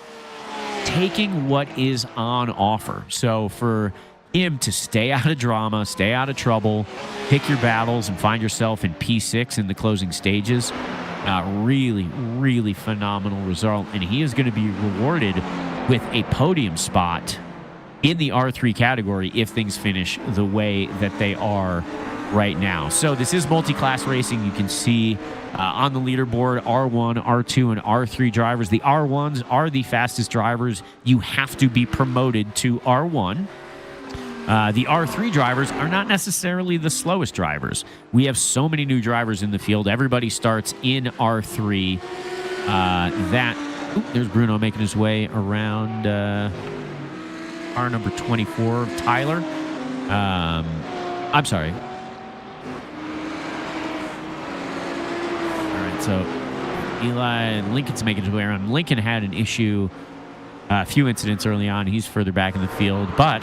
Speaker 2: taking what is on offer. So for him to stay out of drama, stay out of trouble, pick your battles, and find yourself in P6 in the closing stages, really, really phenomenal result. And he is going to be rewarded with a podium spot in the R3 category if things finish the way that they are right now. So this is multi-class racing. You can see on the leaderboard R1, R2, and R3 drivers. The R1s are the fastest drivers. You have to be promoted to R1. The R3 drivers are not necessarily the slowest drivers. We have so many new drivers in the field. Everybody starts in R3. There's Bruno making his way around car number 24, Tyler. I'm sorry. All right, so Eli and Lincoln's making his way around. Lincoln had an issue, a few incidents early on. He's further back in the field, but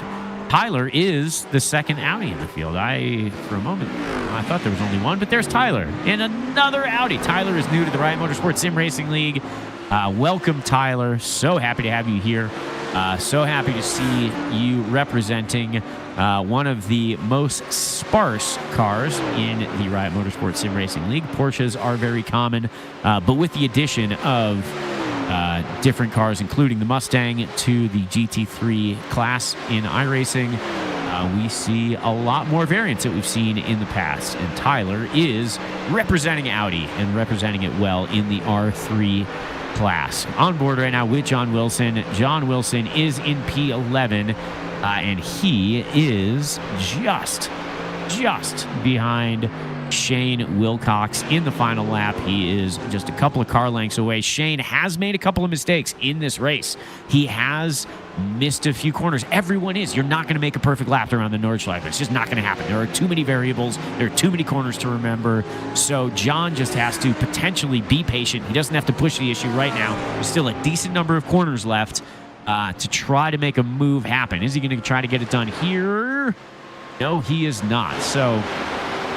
Speaker 2: Tyler is the second Audi in the field. For a moment, I thought there was only one, but there's Tyler in another Audi. Tyler is new to the Riot Motorsports Sim Racing League. Welcome, Tyler. So happy to have you here. So happy to see you representing one of the most sparse cars in the Riot Motorsports Sim Racing League. Porsches are very common, but with the addition of different cars, including the Mustang, to the GT3 class in iRacing, we see a lot more variants that we've seen in the past. And Tyler is representing Audi and representing it well in the R3 class. On board right now with John Wilson. John Wilson is in P11, and he is just behind Shane Wilcox in the final lap. He is just a couple of car lengths away. Shane has made a couple of mistakes in this race. He has missed a few corners. Everyone is. You're not going to make a perfect lap around the Nordschleife. It's just not going to happen. There are too many variables. There are too many corners to remember. So John just has to potentially be patient. He doesn't have to push the issue right now. There's still a decent number of corners left to try to make a move happen. Is he going to try to get it done here? No, he is not. So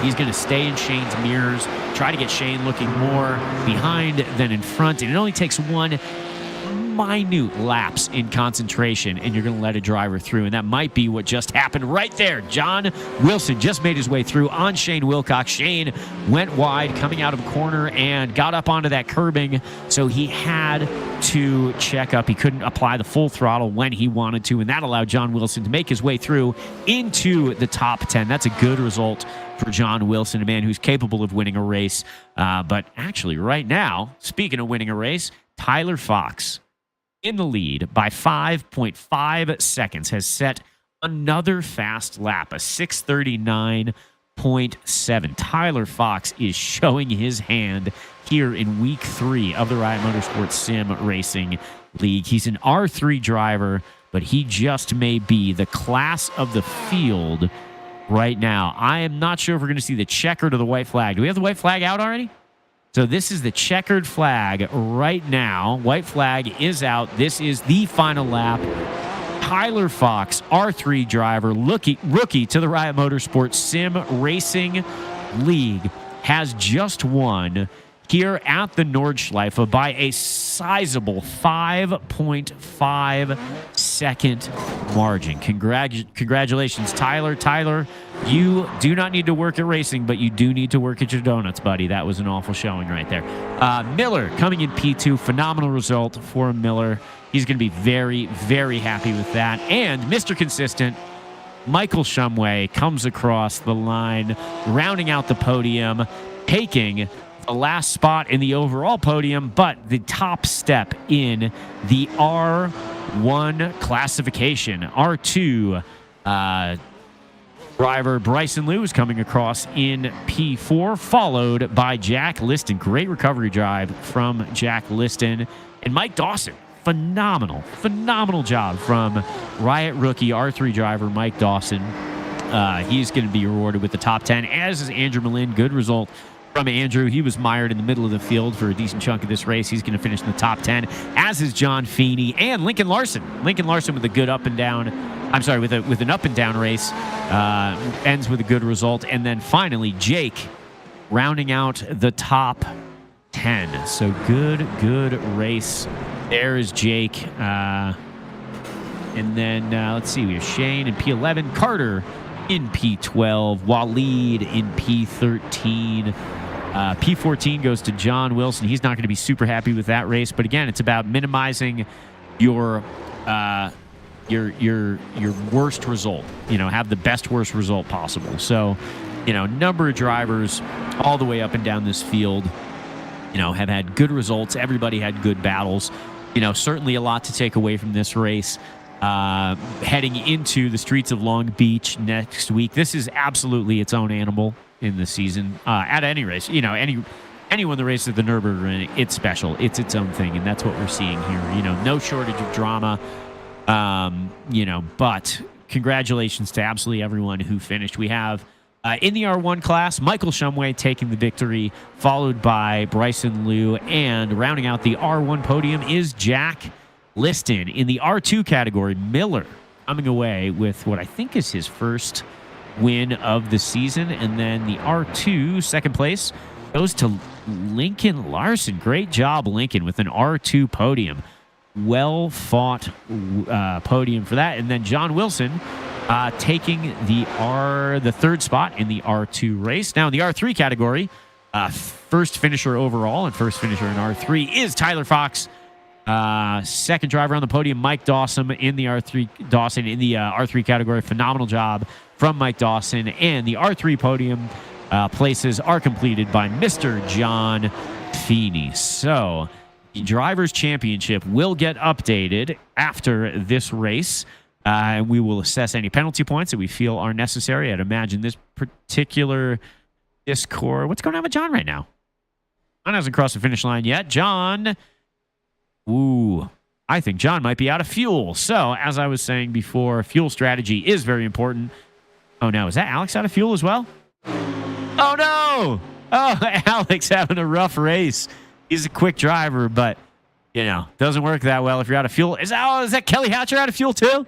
Speaker 2: he's going to stay in Shane's mirrors, try to get Shane looking more behind than in front. And it only takes one minute lapse in concentration, and you're going to let a driver through. And that might be what just happened right there. John Wilson just made his way through on Shane Wilcox. Shane went wide coming out of a corner and got up onto that curbing, so he had to check up. He couldn't apply the full throttle when he wanted to, and that allowed John Wilson to make his way through into the top 10. That's a good result for John Wilson, a man who's capable of winning a race. But actually, right now, speaking of winning a race, Tyler Fox in the lead by 5.5 seconds has set another fast lap, a 6:39.7. Tyler Fox is showing his hand. here in week 3 of the Riot Motorsports Sim Racing League. He's an R3 driver, but he just may be the class of the field right now. I am not sure if we're going to see the checkered or the white flag. Do we have the white flag out already? So this is the checkered flag right now. White flag is out. This is the final lap. Tyler Fox, R3 driver, rookie to the Riot Motorsports Sim Racing League, has just won here at the Nordschleife by a sizable 5.5 second margin. Congratulations, Tyler. Tyler, you do not need to work at racing, but you do need to work at your donuts, buddy. That was an awful showing right there. Miller coming in P2. Phenomenal result for Miller. He's going to be very, very happy with that. And Mr. Consistent, Michael Shumway, comes across the line, rounding out the podium, taking the last spot in the overall podium, but the top step in the R1 classification. R2 driver Bryson Liu is coming across in P4, followed by Jack Liston. Great recovery drive from Jack Liston. And Mike Dawson, phenomenal job from Riot rookie R3 driver Mike Dawson. He's going to be rewarded with the top 10, as is Andrew Malin. Good result from Andrew. He was mired in the middle of the field for a decent chunk of this race. He's going to finish in the top 10, as is John Feeney and Lincoln Larson. Lincoln Larson with a good up and down. I'm sorry, with an up and down race. Ends with a good result. And then finally, Jake rounding out the top 10. So good race. There is Jake. And then let's see, we have Shane in P11, Carter in P12, Waleed in P13. P14 goes to John Wilson. He's not going to be super happy with that race, but again, it's about minimizing your worst result. Have the best worst result possible. So, number of drivers all the way up and down this field, have had good results. Everybody had good battles. Certainly a lot to take away from this race. Heading into the streets of Long Beach next week. This is absolutely its own animal in the season. At any race, anyone that races at the Nurburgring, it's special. It's its own thing, and that's what we're seeing here. No shortage of drama. But congratulations to absolutely everyone who finished. We have in the R1 class, Michael Shumway taking the victory, followed by Bryson Liu, and rounding out the R1 podium is Jack Liston. In the R2 category, Miller coming away with what I think is his first win of the season. And then the R2 second place goes to Lincoln Larson. Great job, Lincoln, with an R2 podium. Well fought podium for that. And then John Wilson taking the third spot in the R2 race. Now in the R3 category, first finisher overall and first finisher in R3 is Tyler Fox. Second driver on the podium, Mike Dawson in the R3 category. Phenomenal job from Mike Dawson. And the R3 podium places are completed by Mr. John Feeney. So the Drivers' Championship will get updated after this race. And we will assess any penalty points that we feel are necessary. I'd imagine this particular Discord. What's going on with John right now? John hasn't crossed the finish line yet. John. Ooh, I think John might be out of fuel. So, as I was saying before, fuel strategy is very important. Oh, no. Is that Alex out of fuel as well? Oh, no. Oh, Alex having a rough race. He's a quick driver, but, doesn't work that well if you're out of fuel. Is that Kelly Hatcher out of fuel too?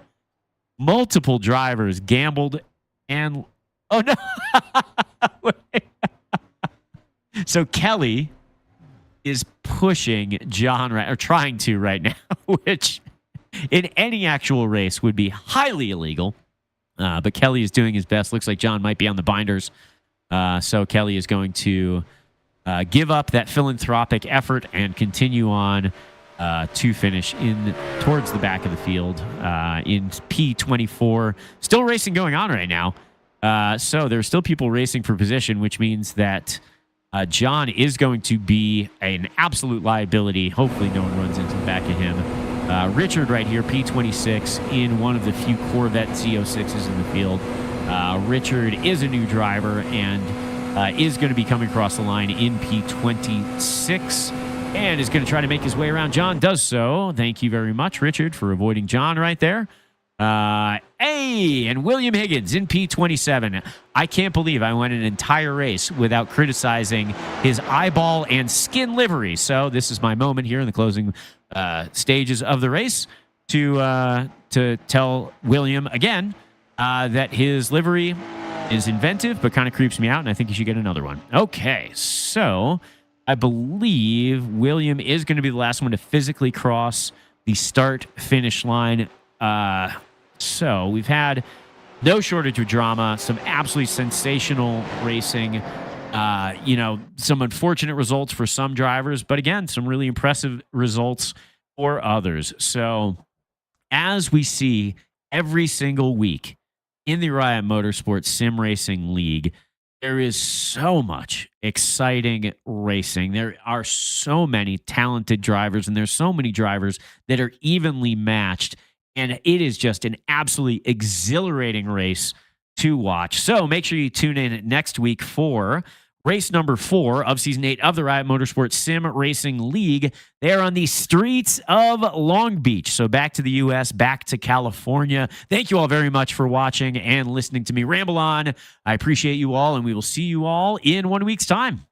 Speaker 2: Multiple drivers gambled and... Oh, no. So, Kelly is pushing John, or trying to right now, which in any actual race would be highly illegal. But Kelly is doing his best. Looks like John might be on the binders. So Kelly is going to give up that philanthropic effort and continue on to finish towards the back of the field in P24. Still racing going on right now. So there's still people racing for position, which means that John is going to be an absolute liability. Hopefully no one runs into the back of him. Richard right here, P26, in one of the few Corvette Z06s in the field. Richard is a new driver, and is going to be coming across the line in P26 and is going to try to make his way around. John does so. Thank you very much, Richard, for avoiding John right there. And William Higgins in P27. I can't believe I went an entire race without criticizing his eyeball and skin livery. So this is my moment here in the closing stages of the race to tell William again that his livery is inventive, but kind of creeps me out, and I think you should get another one. Okay, so I believe William is going to be the last one to physically cross the start-finish line. So we've had no shortage of drama, some absolutely sensational racing, some unfortunate results for some drivers, but again, some really impressive results for others. So as we see every single week in the Riot Motorsports Sim Racing League, there is so much exciting racing. There are so many talented drivers, and there's so many drivers that are evenly matched. And it is just an absolutely exhilarating race to watch. So make sure you tune in next week for race number 4 of Season 8 of the Riot Motorsports Sim Racing League. They are on the streets of Long Beach. So back to the U.S., back to California. Thank you all very much for watching and listening to me ramble on. I appreciate you all, and we will see you all in 1 week's time.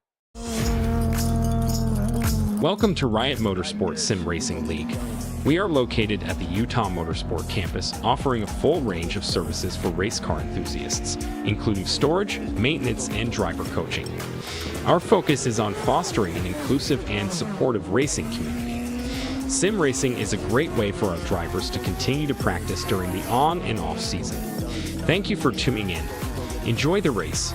Speaker 1: Welcome to Riot Motorsports Sim Racing League. We are located at the Utah Motorsport campus, offering a full range of services for race car enthusiasts, including storage, maintenance, and driver coaching. Our focus is on fostering an inclusive and supportive racing community. Sim racing is a great way for our drivers to continue to practice during the on and off season. Thank you for tuning in. Enjoy the race.